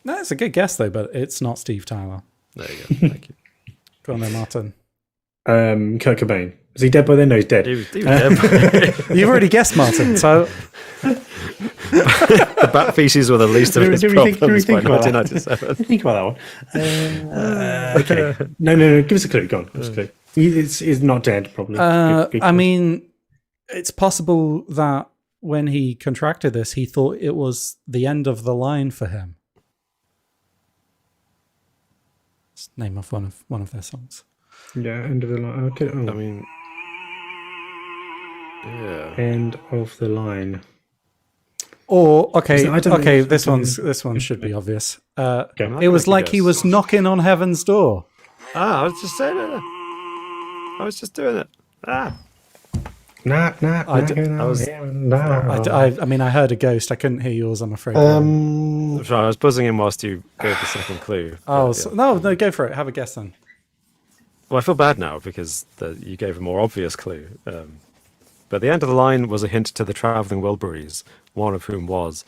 No, it's a good guess though, but it's not Steve Tyler. There you go. Thank you. Go on then, Martin. Kurt Cobain. Was he dead by then? No, he's dead. He was dead. You've already guessed, Martin. So the bat feces were the least of his problems by 1997. Think about that one. Okay. No. Give us a clue. Go on. Give us a clue. He's not dead, probably. I mean, it's possible that when he contracted this, he thought it was the end of the line for him. It's the name of one of their songs. Yeah, end of the line. Okay. Oh. I mean, yeah. End of the line. Or okay, this one should be obvious. It was like he was knocking on heaven's door. I was just saying it. I was just doing it. I mean, I heard a ghost. I couldn't hear yours, I'm afraid. Sorry, I was buzzing in whilst you gave the second clue. No, go for it. Have a guess then. Well, I feel bad now because you gave a more obvious clue. But the end of the line was a hint to the Travelling Wilburys, one of whom was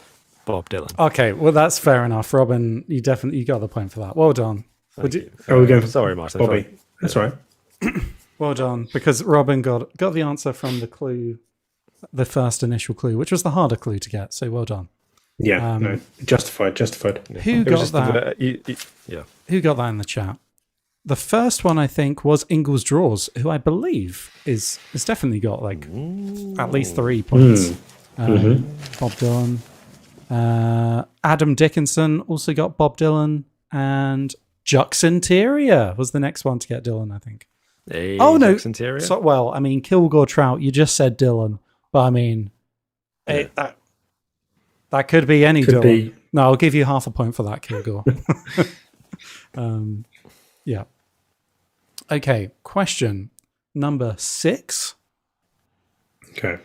Bob Dylan. Okay, well, that's fair enough. Robin, you got the point for that. Well done. Are we going for Sorry, Martin. Bobby? That's all right. Well done, because Robin got the answer from the clue, the first initial clue, which was the harder clue to get. So well done. Yeah, no, justified. Who got that? Yeah. Who got that in the chat? The first one, I think, was Ingles Draws, who I believe is definitely got like at least 3 points. Bob Dylan. Adam Dickinson also got Bob Dylan, and Jux Interior was the next one to get Dylan, I think. Hey, oh no! Interior? So, well, I mean, Kilgore Trout. You just said Dylan, but I mean, that could be any Dylan. No, I'll give you half a point for that, Kilgore. Yeah. Okay. Question number 6. Okay.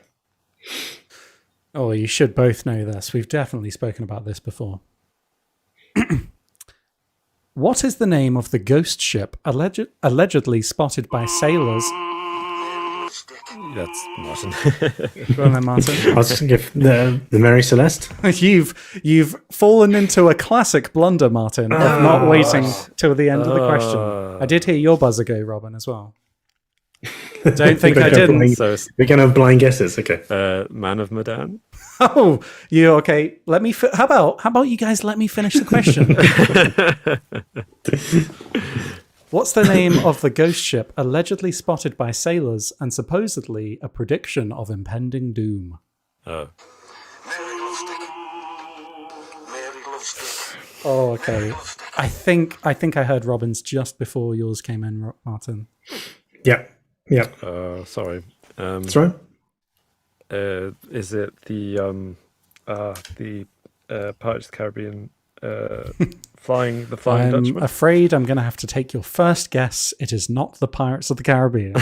Oh, you should both know this. We've definitely spoken about this before. What is the name of the ghost ship allegedly spotted by sailors? That's Martin. Go on then, Martin. I was just going to give the Mary Celeste. You've fallen into a classic blunder, Martin, of not waiting till the end of the question. I did hear your buzzer go, Robin, as well. Don't think I didn't. We're going to have blind guesses. Okay. Man of Medan. Oh, you okay? Let me. How about you guys let me finish the question? What's the name of the ghost ship allegedly spotted by sailors and supposedly a prediction of impending doom? Oh. Mary loves Dick. Mary loves Dick. Oh, okay. I think I heard Robin's just before yours came in, Martin. Yeah. Sorry. That's right. Is it the Pirates of the Caribbean Flying Dutchman? I'm afraid I'm going to have to take your first guess. It is not the Pirates of the Caribbean.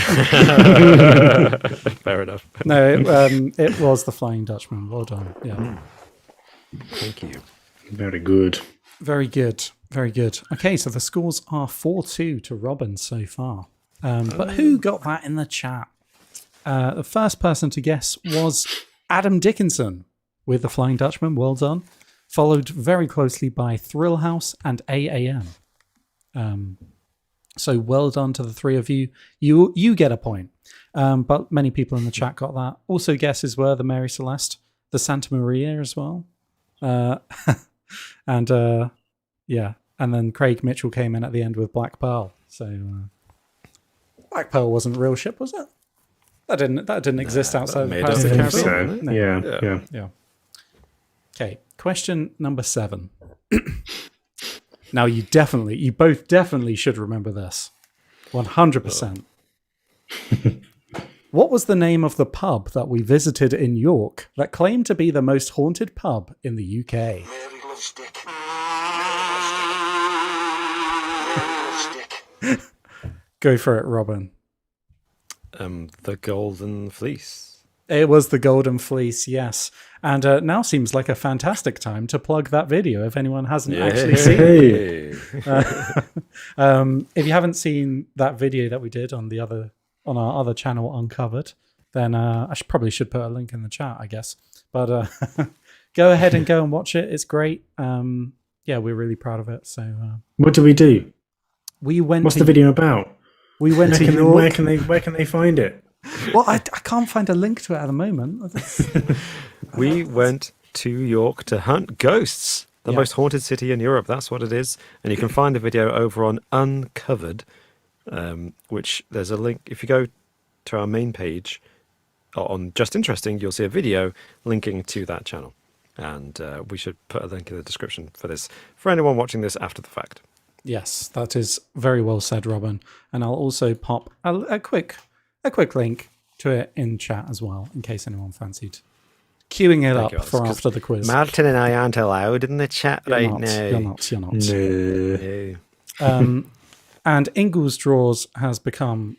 Fair enough. No, it was the Flying Dutchman. Well done. Yeah. Thank you. Very good. Very good. Very good. Okay, so the scores are 4-2 to Robin so far. But who got that in the chat? The first person to guess was Adam Dickinson with the Flying Dutchman. Well done. Followed very closely by Thrill House and AAM. So well done to the three of you. You get a point. But many people in the chat got that. Also guesses were the Mary Celeste, the Santa Maria as well. And then Craig Mitchell came in at the end with Black Pearl. So Black Pearl wasn't a real ship, was it? That didn't exist outside of the Pirates of the Caribbean. So. No. Yeah. Okay, question number 7. Now you both definitely should remember this. 100%. What was the name of the pub that we visited in York that claimed to be the most haunted pub in the UK? Mary loves Dick. Mary loves Dick. Go for it, Robin. The Golden Fleece. It was the Golden Fleece, yes. And now seems like a fantastic time to plug that video if anyone hasn't actually seen it. If you haven't seen that video that we did on our other channel, Uncovered, then I probably should put a link in the chat, I guess. But go ahead and go and watch it. It's great. Yeah, we're really proud of it. So, what do we do? What's the video about? We went to York. Where can they find it? Well, I can't find a link to it at the moment. We went to York to hunt ghosts. The most haunted city in Europe. That's what it is. And you can find the video over on Uncovered, which there's a link. If you go to our main page on Just Interesting, you'll see a video linking to that channel. And we should put a link in the description for this, for anyone watching this after the fact. Yes, that is very well said, Robin. And I'll also pop a quick link to it in chat as well, in case anyone fancied queuing it up for after the quiz. Martin and I aren't allowed in the chat now. You're not. No. And Ingles Draws has become,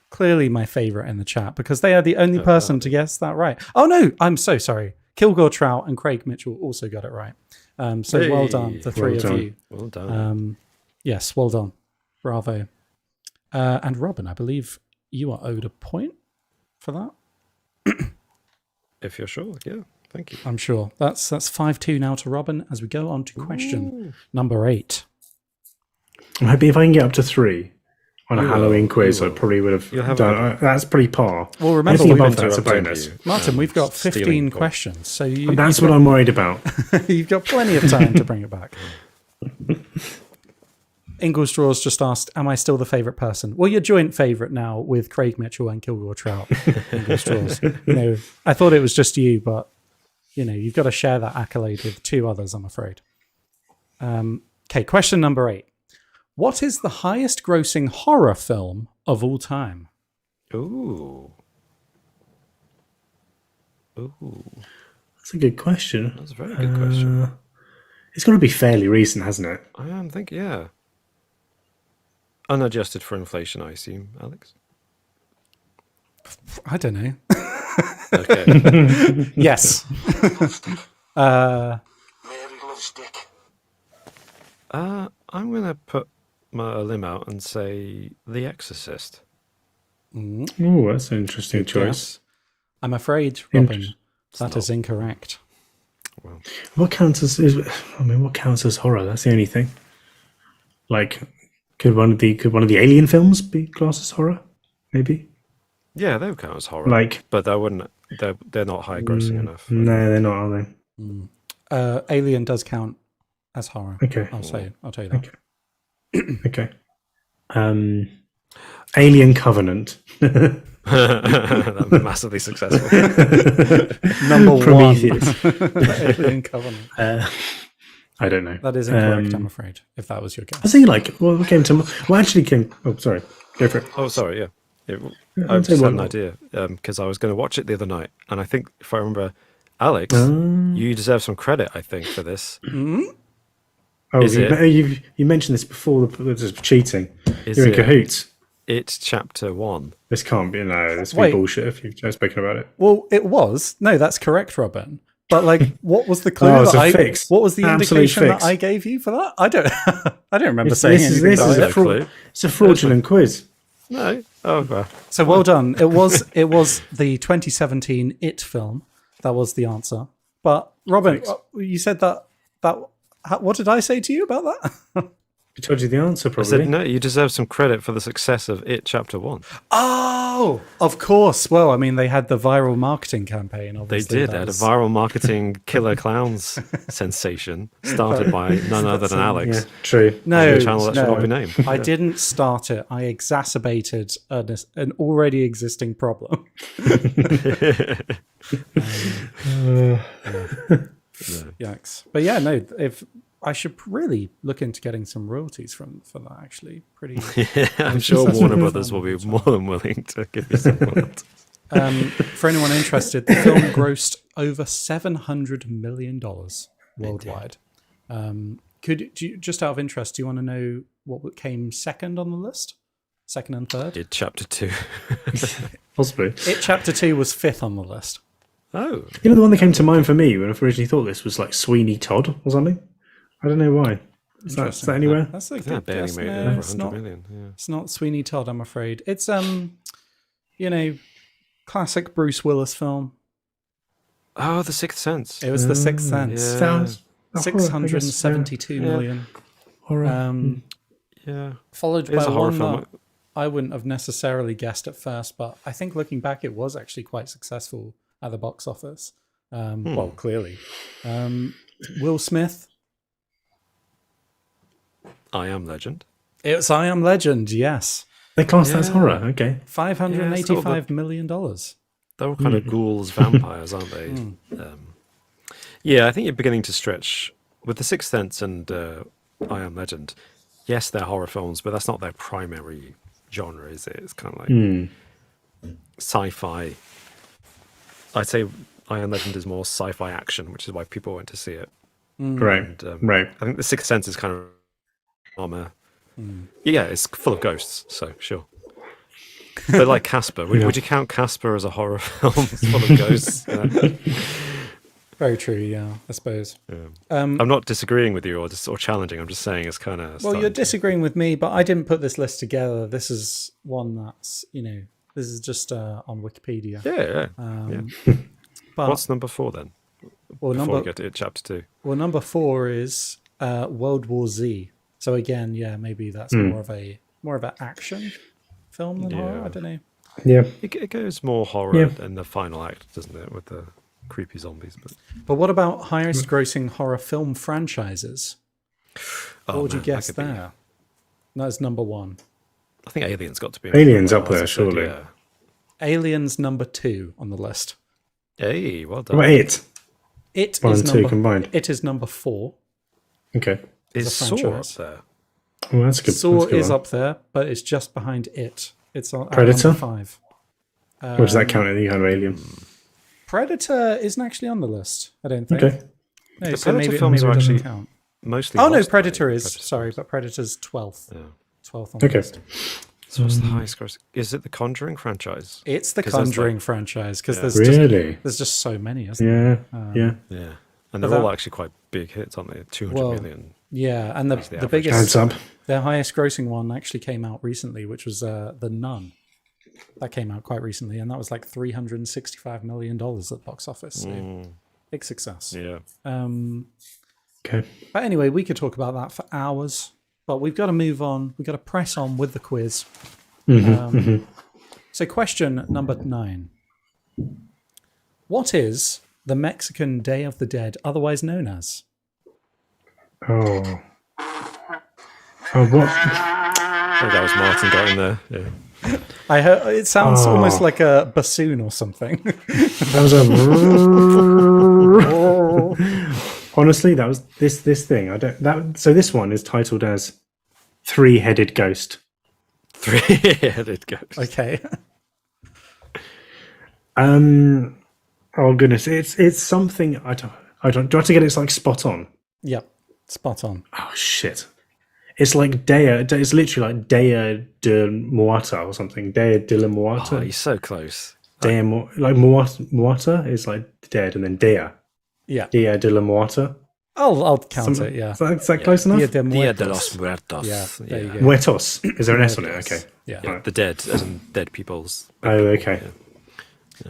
clearly my favourite in the chat because they are the only person to guess that right. Oh no, I'm so sorry. Kilgore Trout and Craig Mitchell also got it right. So well done, the three of you. Well done. Yes, well done. Bravo. And Robin, I believe you are owed a point for that. If you're sure, yeah. Thank you. I'm sure. That's 5-2 now to Robin as we go on to question number 8. I'm hoping if I can get up to 3, on a Halloween quiz, I probably would have done. That's pretty par. Well, remember, anything we've above that's a bonus. Martin, we've got 15 questions, so That's what I'm worried about. You've got plenty of time to bring it back. Inglestraws just asked, am I still the favourite person? Well, you're joint favourite now with Craig Mitchell and Kilgore Trout. Inglestraws. I thought it was just you, but, you've got to share that accolade with 2 others, I'm afraid. Okay, question number 8. What is the highest grossing horror film of all time? Ooh. That's a good question. That's a very good question. It's got to be fairly recent, hasn't it? I am thinking, yeah. Unadjusted for inflation, I assume, Alex? I don't know. Okay. Yes. Mary loves Dick. I'm going to put my limb out and say The Exorcist. Oh, that's an interesting choice. I'm afraid, Robin, that is incorrect. Well, what counts as horror? That's the only thing. Like, could one of the Alien films be classed as horror? Maybe. yeah, they would count as horror. Like, but they wouldn't. They're not high grossing enough. no, they're not, are they? Alien does count as horror. Okay. I'll tell you that. Okay. Alien Covenant. That was massively successful. Number Prometheus. 1. Alien Covenant. I don't know. That is incorrect, I'm afraid, if that was your guess. I think oh, sorry. Go for it. Oh, sorry, yeah. I'll I say just had one an more. idea because I was going to watch it the other night, and I think if I remember, Alex, you deserve some credit. I think for this. Oh, Is you mentioned this before. This is cheating. You're in cahoots. It's chapter 1. This can't be. No, this would be bullshit if you've just spoken about it. Well, it was. No, that's correct, Robin. But what was the clue? Fix. What was the Absolute indication fix. that I gave you for that? I don't. I don't remember saying anything. It's a fraudulent quiz. No. Oh, well. So well done. It was the 2017 It film. That was the answer. But Robin, you said that. What did I say to you about that? I told you the answer, I probably. said, no, you deserve some credit for the success of It Chapter 1. Oh, of course. Well, I mean, they had the viral marketing campaign. They Obviously, did. They had a viral marketing Killer Clowns sensation started by none other than Alex. Yeah, true. No, On a channel that should not be named. I didn't start it. I exacerbated an already existing problem. Yikes. But yeah, no, if I should really look into getting some royalties for that, actually. Pretty. I'm sure Warner Brothers will be more than willing to give you some royalties. For anyone interested, the film grossed over $700 million worldwide. Just out of interest, do you want to know what came second on the list? Second and third? It Chapter 2. Possibly. It Chapter 2 was 5th on the list. Oh. You know, the one that came to mind for me when I originally thought this was like Sweeney Todd or something? I don't know why. Is that anywhere? That's a Yeah, good barely guess. made No, it over it's 100 not. million. Yeah. It's not Sweeney Todd, I'm afraid. It's classic Bruce Willis film. Oh, The Sixth Sense. It was The Sixth Sense. Yeah. Sounds 672 million. Horror. Yeah. Followed It is by a horror one film. that I wouldn't have necessarily guessed at first, but I think looking back, it was actually quite successful at the box office. Well, clearly. Will Smith. I Am Legend. It's I Am Legend, yes. They class that as horror. Okay. $585 million. They're all kind of ghouls, vampires, aren't they? Yeah, I think you're beginning to stretch with The Sixth Sense and I Am Legend. Yes, they're horror films, but that's not their primary genre, is it? It's kind of like sci-fi. I'd say I Am Legend is more sci-fi action, which is why people went to see it. Right. And, Right. I think The Sixth Sense is kind of armor. Yeah, it's full of ghosts, so sure. But like Casper, would you count Casper as a horror film? It's full of ghosts. Very true, yeah, I suppose. Yeah. I'm not disagreeing with you or challenging. I'm just saying it's kind of. Well, you're disagreeing with me, but I didn't put this list together. This is one that's, this is just on Wikipedia. Yeah. But What's number 4 then? well, Before we get to chapter 2. Well, number 4 is World War Z. So again, yeah, maybe that's more of a more of an action film than horror. I don't know. Yeah. It goes more horror in the final act, doesn't it, with the creepy zombies? But what about highest grossing horror film franchises? What would you guess there? That's number 1. I think Aliens got to be Aliens up there, surely. Yeah. Aliens number 2 on the list. Hey, well done. What, it? It 1 is and 2 number, combined. It is number 4. Okay. Is a Saw up franchise. there? Well, that's good. Saw that's a good is one. up there, but it's just behind it. It's on at Predator? number 5. Or does that count any kind of alien? Predator isn't actually on the list, I don't think. Okay. No, The so Predator maybe, films maybe are it doesn't actually count. mostly. Oh no, lost, Predator aren't is. they? Sorry, but Predator's 12th. Yeah. 12th on the Okay. list. So what's the highest gross? Is it the Conjuring franchise? It's the 'Cause there's Conjuring like- franchise because Yeah. Really? there's just so many, isn't there? Yeah. Yeah. Yeah, But and they're all that- actually quite big hits, aren't they? 200 million. Yeah, and the average. biggest, Hands up. their highest grossing one actually came out recently, which was The Nun. That came out quite recently, and that was like $365 million at the box office. So big success. Yeah. Okay. But anyway, we could talk about that for hours, but we've got to move on. We've got to press on with the quiz. So question number 9. What is the Mexican Day of the Dead otherwise known as? Oh. Oh, what? Oh, that was Martin got in there. Yeah. I heard, it sounds almost like a bassoon or something. That was a. Honestly, that was this thing. I don't. That so this one is titled as Three-Headed Ghost. Three-headed ghost. Okay. Oh goodness, it's something I don't. Do I have to get it like spot on? Yep. Spot on. Oh shit! It's like Dea. It's literally like Dea de Moata or something. Dea de la Oh, Moata. you're so close. Dea like Moata is like dead, and then Dea. Yeah. Dea de la Moata. I'll count it, yeah. Is that close enough? Dia de Dia de Muertos. los Muertos. Yeah, there you go. Muertos. Is there an S on it? Muertos. Okay. Yeah. Yeah, the dead, as in dead people's. Oh, okay.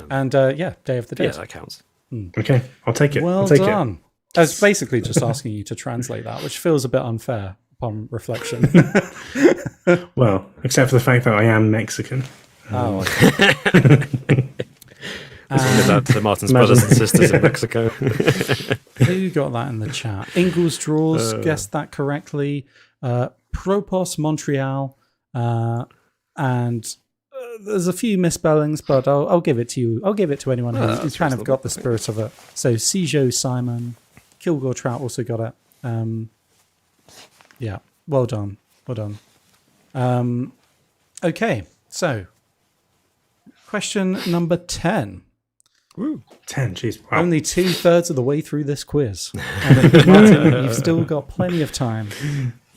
And Day of the Yeah, Dead. that counts. Okay. I'll take it. Well I'll take done. I was basically just asking you to translate that, which feels a bit unfair upon reflection. it. Well, except for the fact that I am Mexican. Oh, Give that to Martin's brothers and sisters in Mexico. who got that in the chat? Ingles Draws guessed that correctly. Propos Montreal. And there's a few misspellings, but I'll give it to you. I'll give it to anyone who's kind of got the spirit of it. So Cijo Simon, Kilgore Trout also got it. Yeah, well done. Well done. Okay, so question number 10. 10. Jeez. Wow. Only 2/3 of the way through this quiz. And Martin, you've still got plenty of time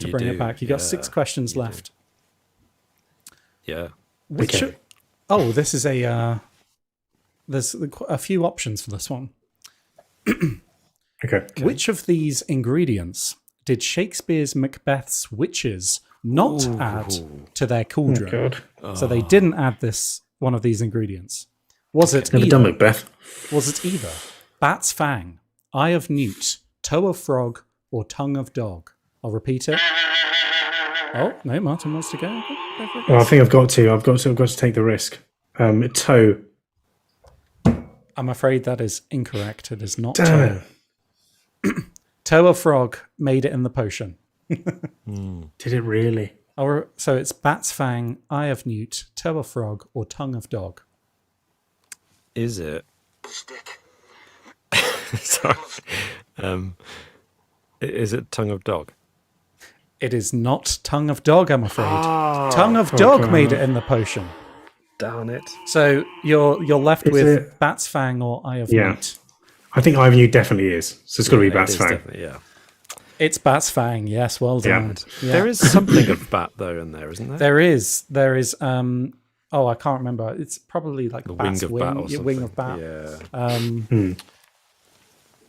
to You bring it do, back. You've got yeah, 6 questions left. Yeah. Which? Okay. Oh, this is a. There's a few options for this one. Okay. Which of these ingredients did Shakespeare's Macbeth's witches not add to their cauldron? God. So they didn't add one of these ingredients. Was it Never done either? Macbeth. Was it either bat's fang, eye of newt, toe of frog, or tongue of dog? I'll repeat it. Oh no, Martin wants to go. Go for it. Oh, I think I've got to take the risk. Toe. I'm afraid that is incorrect. It is not Damn toe. Toe of frog made it in the potion. Did it really? So it's bat's fang, eye of newt, toe of frog, or tongue of dog. Is it? Stick. Sorry. Is it tongue of dog? It is not tongue of dog, I'm afraid. Tongue of dog made it in the potion. Darn it. So you're left Is with it- bat's fang or eye of Yeah. newt. I think Avenue definitely is. So it's got to be It Bat's is Fang. definitely, yeah. It's bat's fang. Yes, well done. Yeah. There is something of bat, though, in there, isn't there? There is. Oh, I can't remember. It's probably like The bat's wing of bat or yeah, something. wing of bat. Yeah.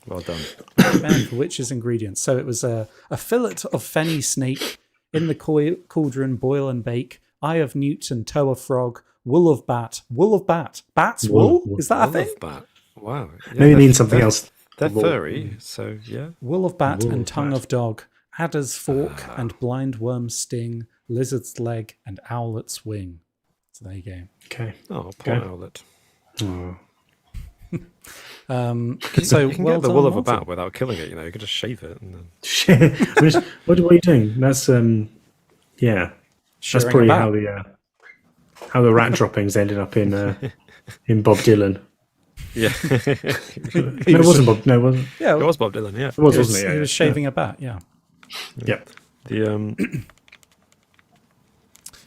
Well done. Man, for witch's ingredients. So it was a fillet of fenny snake in the cauldron, boil and bake, eye of newt and toe of frog, wool of bat. Wool of bat. Bat's wool? Is that a I thing? love bat. Wow. Yeah, Maybe it means something else. They're furry, so yeah. Wool of bat Wool and of tongue bat. of dog, adder's fork and blind worm's sting, lizard's leg, and owlet's wing. So there you go. Okay. Oh, poor owlet. Oh. So You can well get the done, wool of a Martin. bat without killing it. You could just shave it. And then... What are you doing? That's yeah. That's Shearing a probably bat. how the rat droppings ended up in Bob Dylan. Yeah, No, it wasn't Bob. No, it wasn't. Yeah, it was Bob Dylan. Yeah, It was, he was, wasn't it? Yeah, he was shaving a bat. Yeah. Yep. the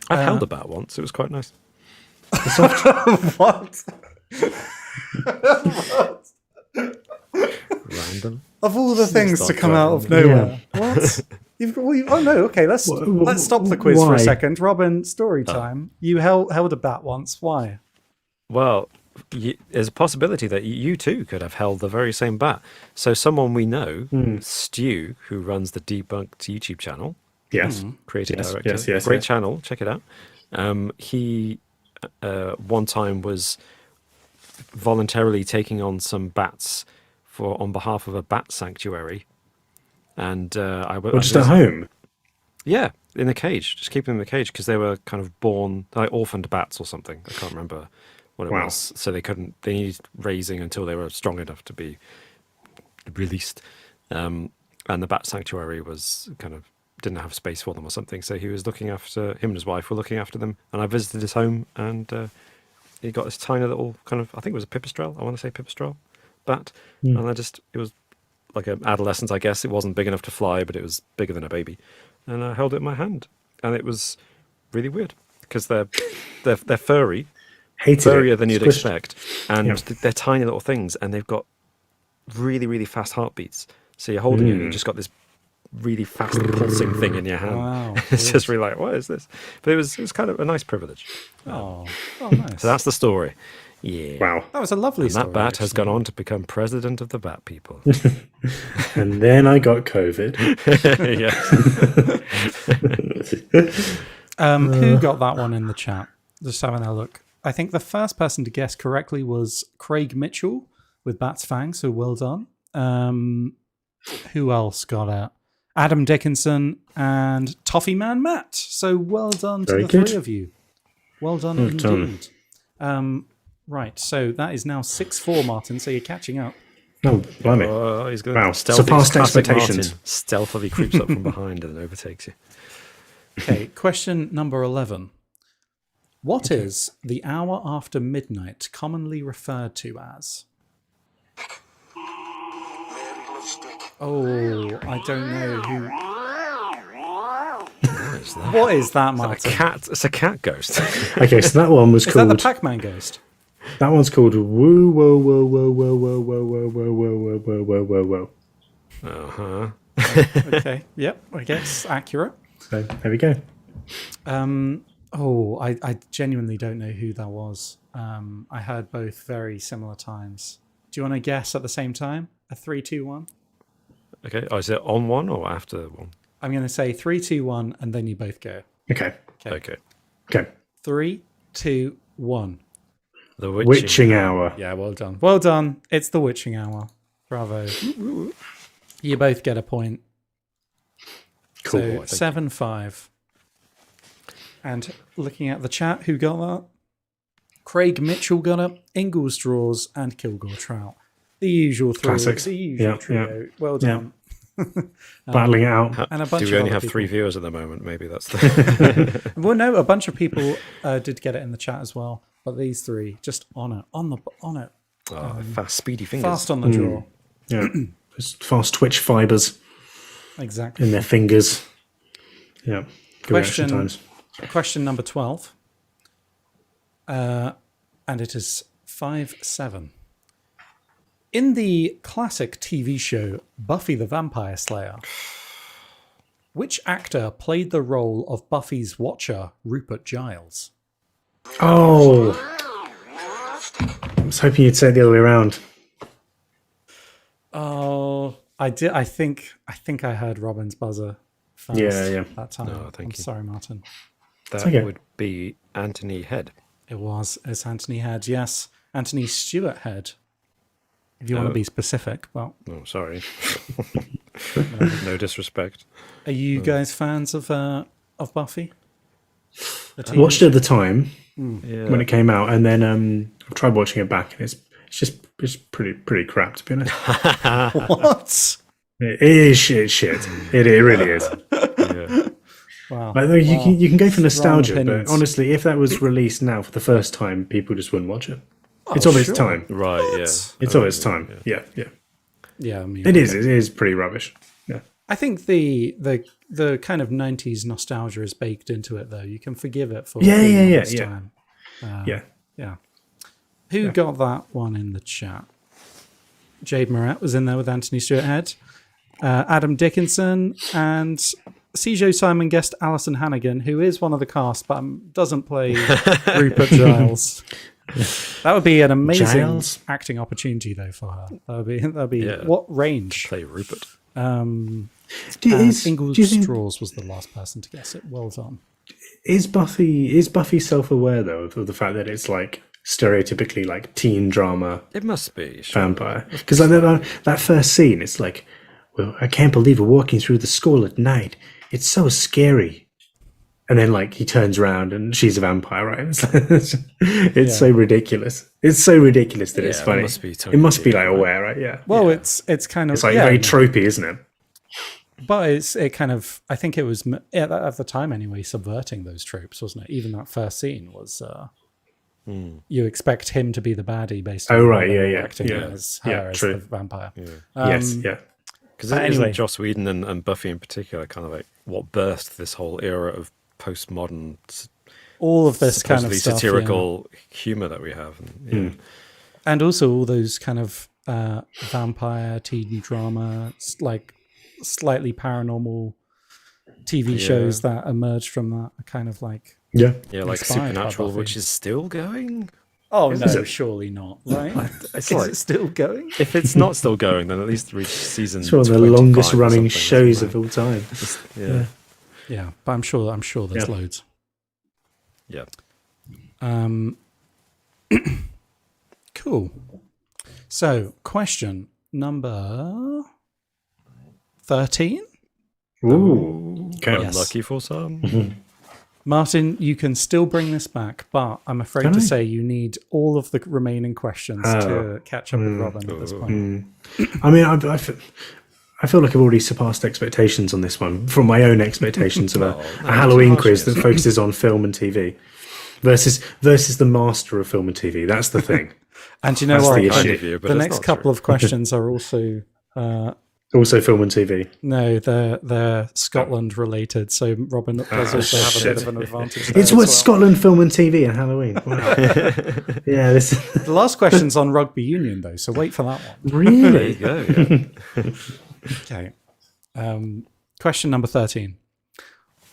I held a bat once. It was quite nice. What? Random. Of all the things to Start come out of driving. nowhere, what? Oh no! Okay, let's stop the quiz for why? a second. Robin, story time. You held a bat once. Why? Well, there's a possibility that you too could have held the very same bat. So someone we know, Stu, who runs the Debunked YouTube channel, Yes. creative Yes, director, yes, great yes. channel, check it out. He one time was voluntarily taking on some bats on behalf of a bat sanctuary, and I Just at home. Yeah, in a cage, just keep them in the cage because they were kind of born like orphaned bats or something. I can't remember what it Wow. was. So they needed raising until they were strong enough to be released. And the bat sanctuary was kind of didn't have space for them or something. So he was looking after him and his wife were looking after them. And I visited his home, and he got this tiny little kind of, I think it was a pipistrelle. I want to say pipistrelle bat. And it was like an adolescent, I guess. It wasn't big enough to fly, but it was bigger than a baby. And I held it in my hand, and it was really weird because they're furry, Hated furrier it. than you'd Squished. expect, and Yeah. they're tiny little things, and they've got really, really fast heartbeats. So you're holding it, and you've just got this really fast pulsing thing in your hand. Wow, It's just really like, what is this? But it was kind of a nice privilege. Oh, nice. So that's the story. Yeah. Wow. That was a lovely And story. that bat has actually. gone on to become president of the Bat People. And then I got COVID. Who got that one in the chat? Just having a look. I think the first person to guess correctly was Craig Mitchell with Bat's Fang, so well done. Who else got it? Adam Dickinson and Toffee Man Matt. So well done to Very the good. three of you. Well done Well done. indeed. Right, so that is now 6-4, Martin, so you're catching up. Oh, blimey. Oh, he's good. Wow. Stealthy, Surpassed classic expectations. Martin stealthily creeps up from behind and overtakes you. Okay, question number 11. What is the hour after midnight commonly referred to as? Mary loves Dick. Oh, I don't know who. What is that? What is that, A Martin? cat. It's a cat ghost. Okay, so that one was Is that the called. Pac-Man ghost? That one's called Woo Whoa Whoa Whoa Whoa Whoa Whoa Whoa Whoa Whoa Whoa Whoa Whoa Whoa. Okay, yep, I guess accurate. So there we go. I genuinely don't know who that was. I heard both very similar times. Do you want to guess at the same time? A 3, 2, 1? Okay. Oh, is it on one or after one? I'm going to say 3, 2, 1, and then you both go. Okay. Okay. Okay. 3, 2, 1. The Witching hour. Yeah, well done. Well done. It's the witching hour. Bravo. You both get a point. Cool. So 7-5. And looking at the chat, who got that? Craig Mitchell got it, Ingalls Draws, and Kilgore Trout. The usual three. Classics. The usual Yeah, trio. Well done. Battling it out. And a bunch Do we of only other have 3 people. viewers at the moment? Maybe that's the. Well, no, a bunch of people did get it in the chat as well. But these three, just on it. Fast, speedy fingers. Fast on the draw. Yeah. Just fast twitch fibers Exactly. in their fingers. Yeah. Good reaction Question, times. question number 12. And it is 5-7. In the classic TV show Buffy the Vampire Slayer, which actor played the role of Buffy's watcher, Rupert Giles? Oh. I was hoping you'd say it the other way around. Oh, I did. I think I heard Robin's buzzer first Yeah. that time. No, thank I'm you. sorry, Martin. That okay. would be Anthony Head. It's Anthony Head. Yes, Anthony Stewart Head. If you want to be specific. Well, Oh, sorry. No disrespect. are you guys fans of Buffy? I watched it at the time Yeah. when it came out, and then I've tried watching it back, and it's pretty crap, to be honest. What? It is shit. It really is. Yeah. Wow. Like, you can go for Strong nostalgia, but opinions. honestly, if that was released now for the first time, people just wouldn't watch it. It's Oh, of its sure. time. Right. Yeah. It's of its time. Yeah. Yeah, I mean, It is pretty rubbish. Yeah. I think the kind of 90s nostalgia is baked into it, though. You can forgive it for Yeah, being yeah, of yeah, its yeah. time. Yeah. Yeah. Who got that one in the chat? Jade Moret was in there with Anthony Stewart Head, Adam Dickinson, and CJ Simon guest Alison Hannigan, who is one of the cast but doesn't play Rupert Giles. That would be an amazing Giles? acting opportunity, though, for her. That'd be Yeah. what range? Play Rupert. Ingalls do you think- Straws was the last person to guess it. Well done. Is Buffy self-aware though of the fact that it's like stereotypically like teen drama It must be. Sure. vampire? Because like that first scene, it's like, well, I can't believe we're walking through the school at night. It's so scary. And then like he turns around and she's a vampire, right? It's so ridiculous. It's so ridiculous that it's Yeah, it funny. must be It must be like totally aware, right? Yeah. Well, it's kind of It's like very tropey, isn't it? but it kind of, I think it was at the time anyway, subverting those tropes, wasn't it? Even that first scene was you expect him to be the baddie based on Oh, right, how they were yeah. acting as her as true. the vampire. Yes, yeah. Because But isn't anyway. Joss Whedon and Buffy in particular kind of like what birthed this whole era of postmodern, All of this kind supposedly of stuff, satirical humor that we have? And, and also all those kind of vampire teen drama, like slightly paranormal TV shows that emerged from that are kind of like. Yeah. yeah, like Inspired by Supernatural, Buffy. which is still going. Oh Is no, it? surely not, right? It's Is like it still going? if it's not still going, then at least reach season. It's one of the 25 longest or running something, shows isn't of all time. it? Yeah, Yeah, but I'm sure there's Yeah. loads. yeah. Cool. So, question number 13. Ooh. Okay. Yes. Unlucky for some. Martin, you can still bring this back, but I'm afraid Can to I? say you need all of the remaining questions to catch up with Robin at this point. I mean, I feel like I've already surpassed expectations on this one from my own expectations of a Halloween quiz that focuses on film and TV versus the master of film and TV. That's the thing. And you know That's what? the Kind issue. of you, but The it's next not couple true. of questions are also Also, film and TV. no, they're Scotland related. So Robin does also have a bit of an advantage. There It's as what well. Scotland, film and TV, and Halloween. Wow. Yeah, this The last question's on rugby union though, so wait for that one. There you really. go. Yeah. Okay. Question number 13.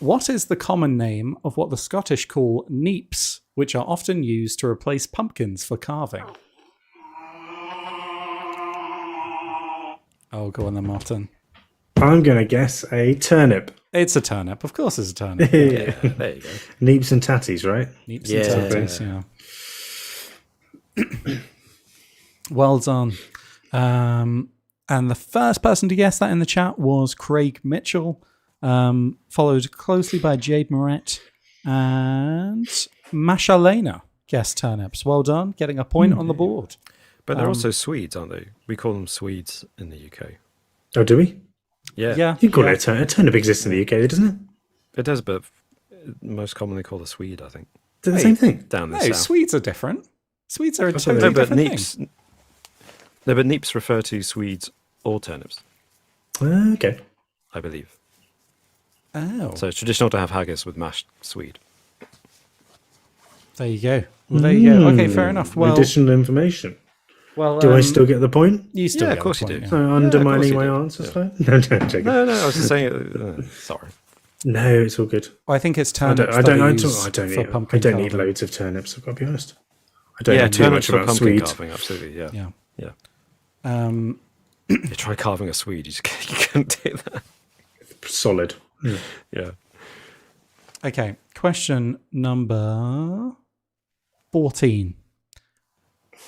What is the common name of what the Scottish call neeps, which are often used to replace pumpkins for carving? Oh, go on then, Martin. I'm gonna guess a turnip. It's a turnip. Of course it's a turnip. Yeah, there you go. Neeps and tatties, right? Neeps Yeah. and turnips, yeah. Well done. And the first person to guess that in the chat was Craig Mitchell, followed closely by Jade Moret and Masha Lena guessed turnips. Well done, getting a point on the board. But they're also Swedes, aren't they? We call them Swedes in the UK. Oh, do we? Yeah, Yeah, You call yeah. it a turnip. A turnip exists in the UK, doesn't it? it does, but most commonly called a Swede, I think, They're the same thing. down the No, south. Swedes are different. Swedes are a thought totally No, but different neeps. thing. No, but neeps refer to Swedes or turnips, Okay. I believe. Oh, So it's traditional to have haggis with mashed Swede. there you go. Well, there you go. Okay, fair enough. Well, Additional information. well, Do I still get the point? You still Yeah, get of course the you point, do. yeah. So undermining you my do. answers, though? No, I'm joking. No, I was just saying. Sorry. No, it's all good. Well, I think it's I turnips. don't that are need, used I don't for need, pumpkin I don't need carving. loads of turnips, I've got to be honest. I don't Yeah, know too much turnips for about pumpkin Swedes. carving. Absolutely. Yeah. Yeah. Yeah. You try carving a Swede, you can't do that. Solid. Yeah. Okay, question number 14.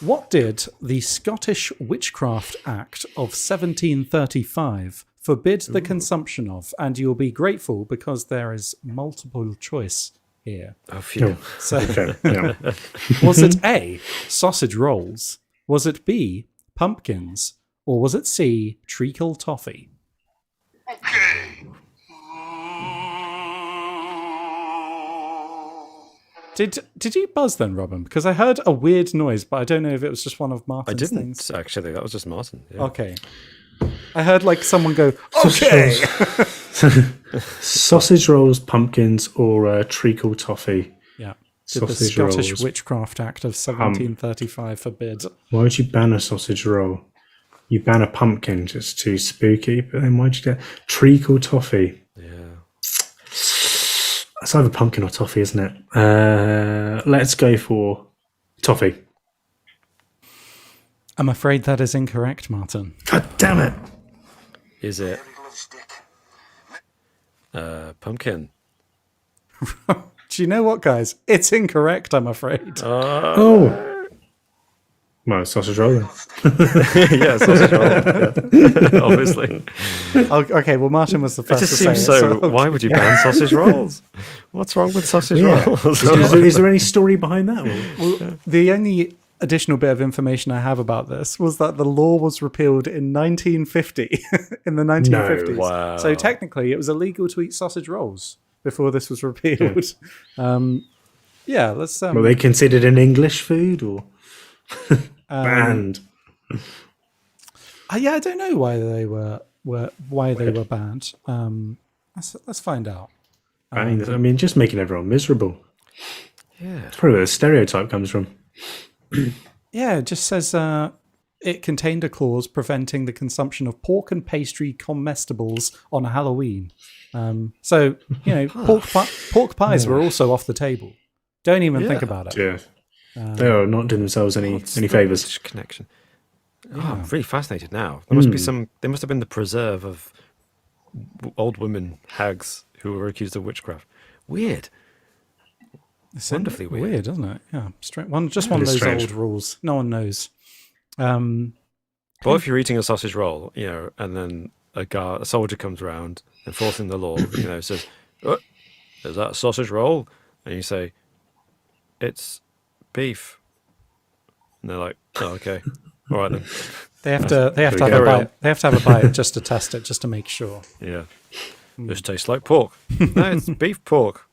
What did the Scottish Witchcraft Act of 1735 forbid the consumption of? And you'll be grateful because there is multiple choice here. Oh, phew. So, Okay, yeah. was it A, sausage rolls? Was it B, pumpkins? Or was it C, treacle toffee? Okay. Did you buzz then, Robin? Because I heard a weird noise, but I don't know if it was just one of I Martin's didn't, things. actually. That was just Martin. Yeah. Okay. I heard like someone go, okay. Sausage rolls, pumpkins, or treacle toffee. Yeah. Did the Sausage Scottish rolls. Witchcraft Act of 1735 forbid? Why would you ban a sausage roll? You ban a pumpkin, just too spooky. But then why'd you get treacle toffee? Yeah. It's either pumpkin or toffee, isn't it? Let's go for toffee. I'm afraid that is incorrect, Martin. God damn it! Is it Mary Glove stick. pumpkin? Do you know what, guys? It's incorrect, I'm afraid. Oh! Well, sausage roll then. Yeah, sausage roll. Yeah. Obviously. Okay, well, Martin was the It first just to say seems it. so. Why would you ban sausage rolls? What's wrong with sausage Yeah. rolls? Is there any story behind that one? Well, the only additional bit of information I have about this was that the law was repealed in 1950, in the 1950s. No, wow. So technically, it was illegal to eat sausage rolls before this was repealed. Yeah, let's. Were they considered an English food or banned? Yeah, I don't know why they were banned. Let's find out. I mean, just making everyone miserable. Yeah. That's probably where the stereotype comes from. Yeah, it just says it contained a clause preventing the consumption of pork and pastry comestibles on Halloween. So, you know, pork pies were also off the table. Don't even think about it. Yeah. They are not doing themselves any favours. Which connection? Oh, I'm really fascinated now. There must be some. There must have been the preserve of old women hags who were accused of witchcraft. Weird. It's Wonderfully weird. isn't it? Yeah, one of those strange. old rules. No one knows. Well, if you're eating a sausage roll, you know, and then a soldier comes around enforcing the law, you know, says, oh, "Is that a sausage roll?" And you say, "It's beef." And they're like, "Oh, okay, all right then." They have to have go. a bite. They have to have a bite just to test it, just to make sure. Yeah, this tastes like pork. No, it's beef pork.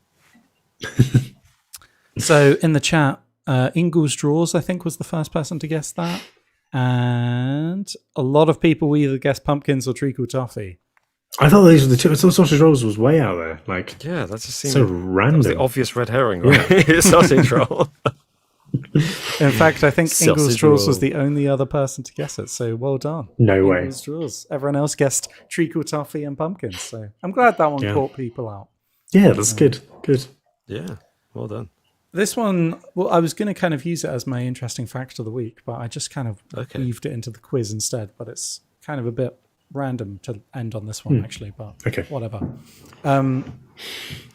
So in the chat, Ingles Draws, I think, was the first person to guess that. And a lot of people either guessed pumpkins or treacle toffee. I thought these were the two. I thought sausage rolls was way out there. Like, Yeah, that just seems so that was random. the obvious red herring, right? Sausage roll. In fact, I think Sausage Ingles Draws was roll. the only other person to guess it. So well done. No way. Ingles Draws. Everyone else guessed treacle toffee and pumpkins. So I'm glad that one caught people out. Yeah, that's good. Good. Yeah, well done. This one, well, I was going to kind of use it as my interesting fact of the week, but I just kind of weaved it into the quiz instead. But it's kind of a bit random to end on this one, actually. But Okay. whatever.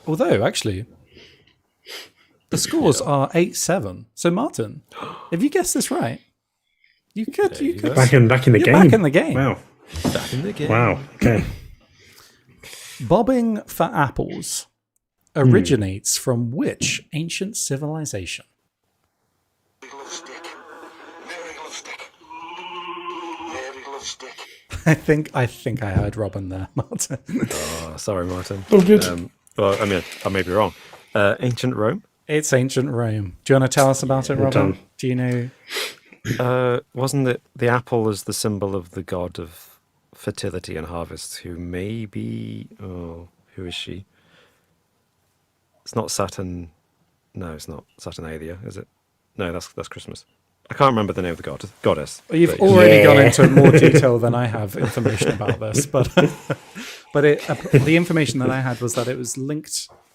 Although, actually, the scores are 8-7. So, Martin, if you guessed this right, you could. you go. Back in the You're game. back in the game. Wow. Back in the game. Wow. Okay. Bobbing for apples originates from which ancient civilization? Mary Glove stick. Mary Glove stick. Mary Glove stick. I think I heard Robin there, Martin. Oh, sorry, Martin. Oh, good. Well, I mean, I may be wrong. Ancient Rome? It's ancient Rome. Do you want to tell us about it, Robin? done. Do you know? Wasn't it the apple is the symbol of the god of fertility and harvest, who may be... Oh, who is she? It's not Saturn. No, it's not Saturnalia, is it? No, that's Christmas. I can't remember the name of the goddess. Well, you've But- already gone into more detail than I have information about this, but the information that I had was that it was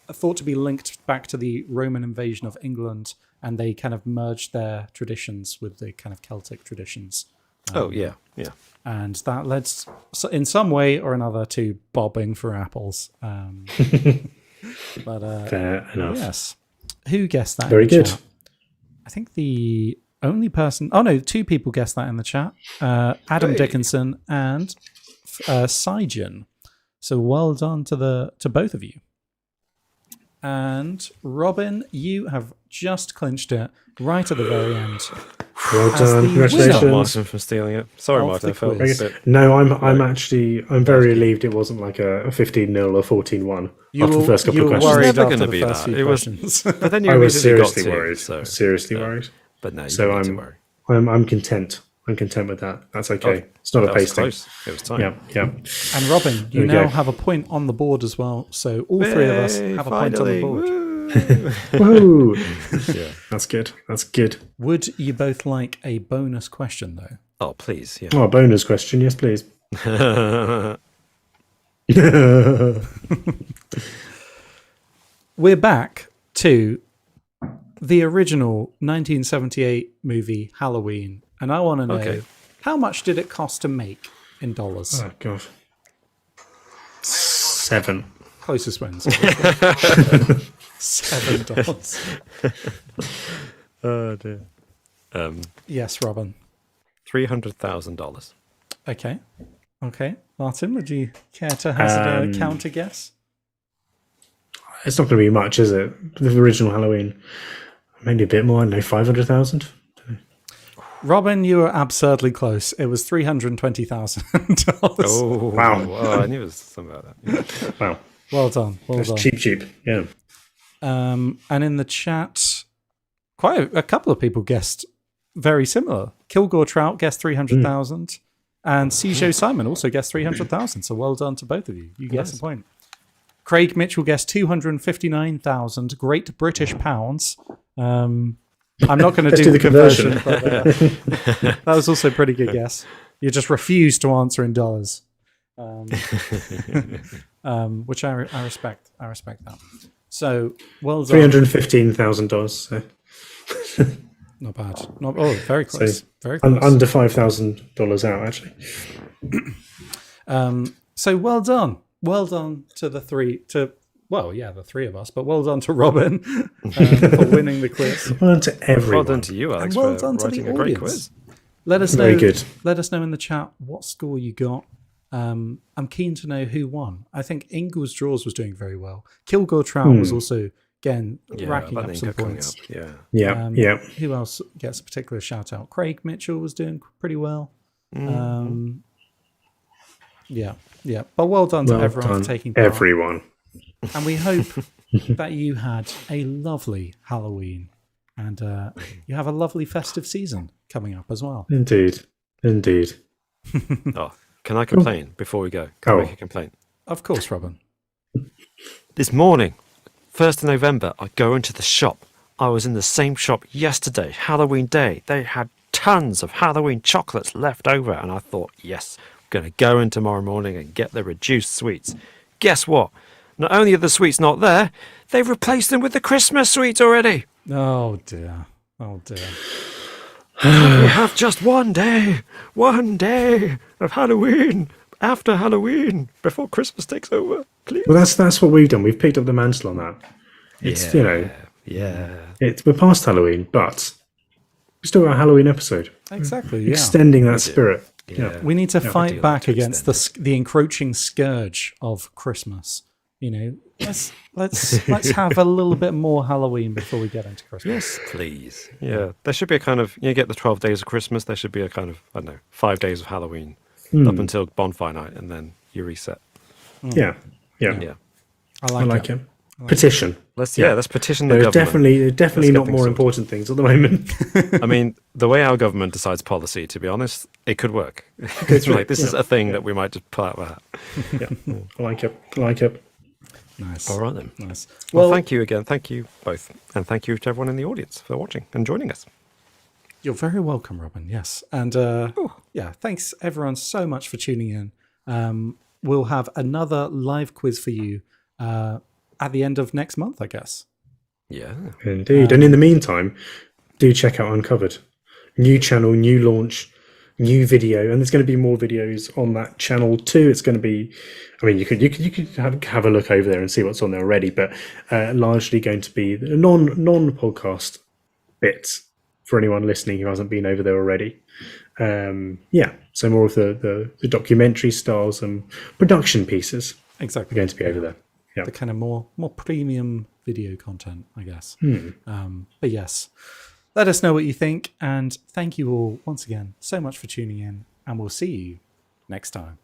thought to be linked back to the Roman invasion of England, and they kind of merged their traditions with the kind of Celtic traditions, Oh, yeah, yeah. and that led in some way or another to bobbing for apples. But Fair enough. yes, who guessed that? Very in the good. chat? I think the only person. Oh no, two people guessed that in the chat. Adam Dickinson and Sijin. So well done to both of you. And Robin, you have just clinched it right at the very end. Well As done. the Congratulations. winner. Martin for stealing it. Sorry, Of Martin. the I felt quiz. a bit. No, I'm very relieved it wasn't like a 15-0 or 14-1 after the first couple of were questions. worried Never after gonna the be first that. few It was- questions. But then you I was immediately got seriously two, worried. so- seriously yeah. worried. But no, you So don't need to worry. I'm content. I'm content with that. That's okay. It's not a That was pasting. close. It was time. Yeah. And Robin, you we now go. have a point on the board as well. So all three of us Yay, have a point on the finally. board. Woo. Woo! Yeah. That's good. That's good. Would you both like a bonus question, though? Oh, please. Yeah. Oh, a bonus question. Yes, please. We're back to the original 1978 movie Halloween. And I want to know, Okay. how much did it cost to make in dollars? Oh, God. 7. Closest wins. $7. Oh dear. Yes, Robin. $300,000. Okay. Martin, would you care to hazard a counter guess? It's not going to be much, is it? The original Halloween. Maybe a bit more. I don't know, 500,000? Robin, you were absurdly close. It was $320,000. Oh Wow. Well, I knew it was something about that. Yeah. Wow. Well done. Well That's done. cheap. Yeah. And in the chat, quite a couple of people guessed very similar. Kilgore Trout guessed 300,000, and Cijo Simon also guessed 300,000. So well done to both of you. You guessed a point. Craig Mitchell guessed 259,000 Great British pounds. I'm not going to Let's do the do the conversion, but that was also a pretty good guess. You just refused to answer in dollars, which I respect. I respect that. So well done. $315,000. So Not bad. Very close. So, Very close. under $5,000 out, actually. So well done. Well done to the three of us, but well done to Robin for winning the quiz. Well done to everyone. Well done to you, Alex, And well for done to writing the a great audience. quiz. Let us know. Very good. Let us know in the chat what score you got. I'm keen to know who won. I think Ingles Draws was doing very well. Kilgore Trout was also again racking I up think some coming points. up, Yeah. Yeah. Who else gets a particular shout out? Craig Mitchell was doing pretty well. Yeah. But well done to Well everyone done, for taking part. everyone. And we hope that you had a lovely Halloween and you have a lovely festive season coming up as well. Indeed. Oh, can I complain before we go? Can I Oh. make a complaint? Of course, Robin. This morning, 1st of November, I go into the shop. I was in the same shop yesterday, Halloween Day. They had tons of Halloween chocolates left over, and I thought, yes, I'm going to go in tomorrow morning and get the reduced sweets. Guess what? Not only are the sweets not there, they've replaced them with the Christmas sweets already. Oh dear. We have just one day of Halloween, after Halloween, before Christmas takes over. Please. Well, that's what we've done. We've picked up the mantle on that. It's, we're past Halloween, but we still got a Halloween episode. Exactly. Yeah. Extending that spirit. Yeah. We need to do fight like back to against extend the encroaching scourge of Christmas. You know, let's have a little bit more Halloween before we get into Christmas. Yes, please. Yeah, there should be a kind of, you get the 12 days of Christmas, there should be a kind of, I don't know, 5 days of Halloween up until bonfire night, and then you reset. Yeah. Yeah. I I like like it. Petition. Let's petition the There are government. definitely get not things more sorted. important things at the moment. I mean, the way our government decides policy, to be honest, it could work. It's like, this is a thing that we might just pull out of our hat. I like it. Nice. All right then. Nice. Well, thank you again. Thank you both. And thank you to everyone in the audience for watching and joining us. You're very welcome, Robin. Yes. And thanks everyone so much for tuning in. We'll have another live quiz for you at the end of next month, I guess. Yeah. Indeed. And in the meantime, do check out Uncovered. New channel, new launch, new video, and there's going to be more videos on that channel too. It's going to be, I mean, you could have a look over there and see what's on there already, but largely going to be the non-podcast bits for anyone listening who hasn't been over there already. So more of the documentary styles and production pieces Exactly. are going to be over there. Yeah. The kind of more premium video content, I guess. But yes, let us know what you think, and thank you all once again so much for tuning in, and we'll see you next time.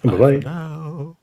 Bye-bye. Now.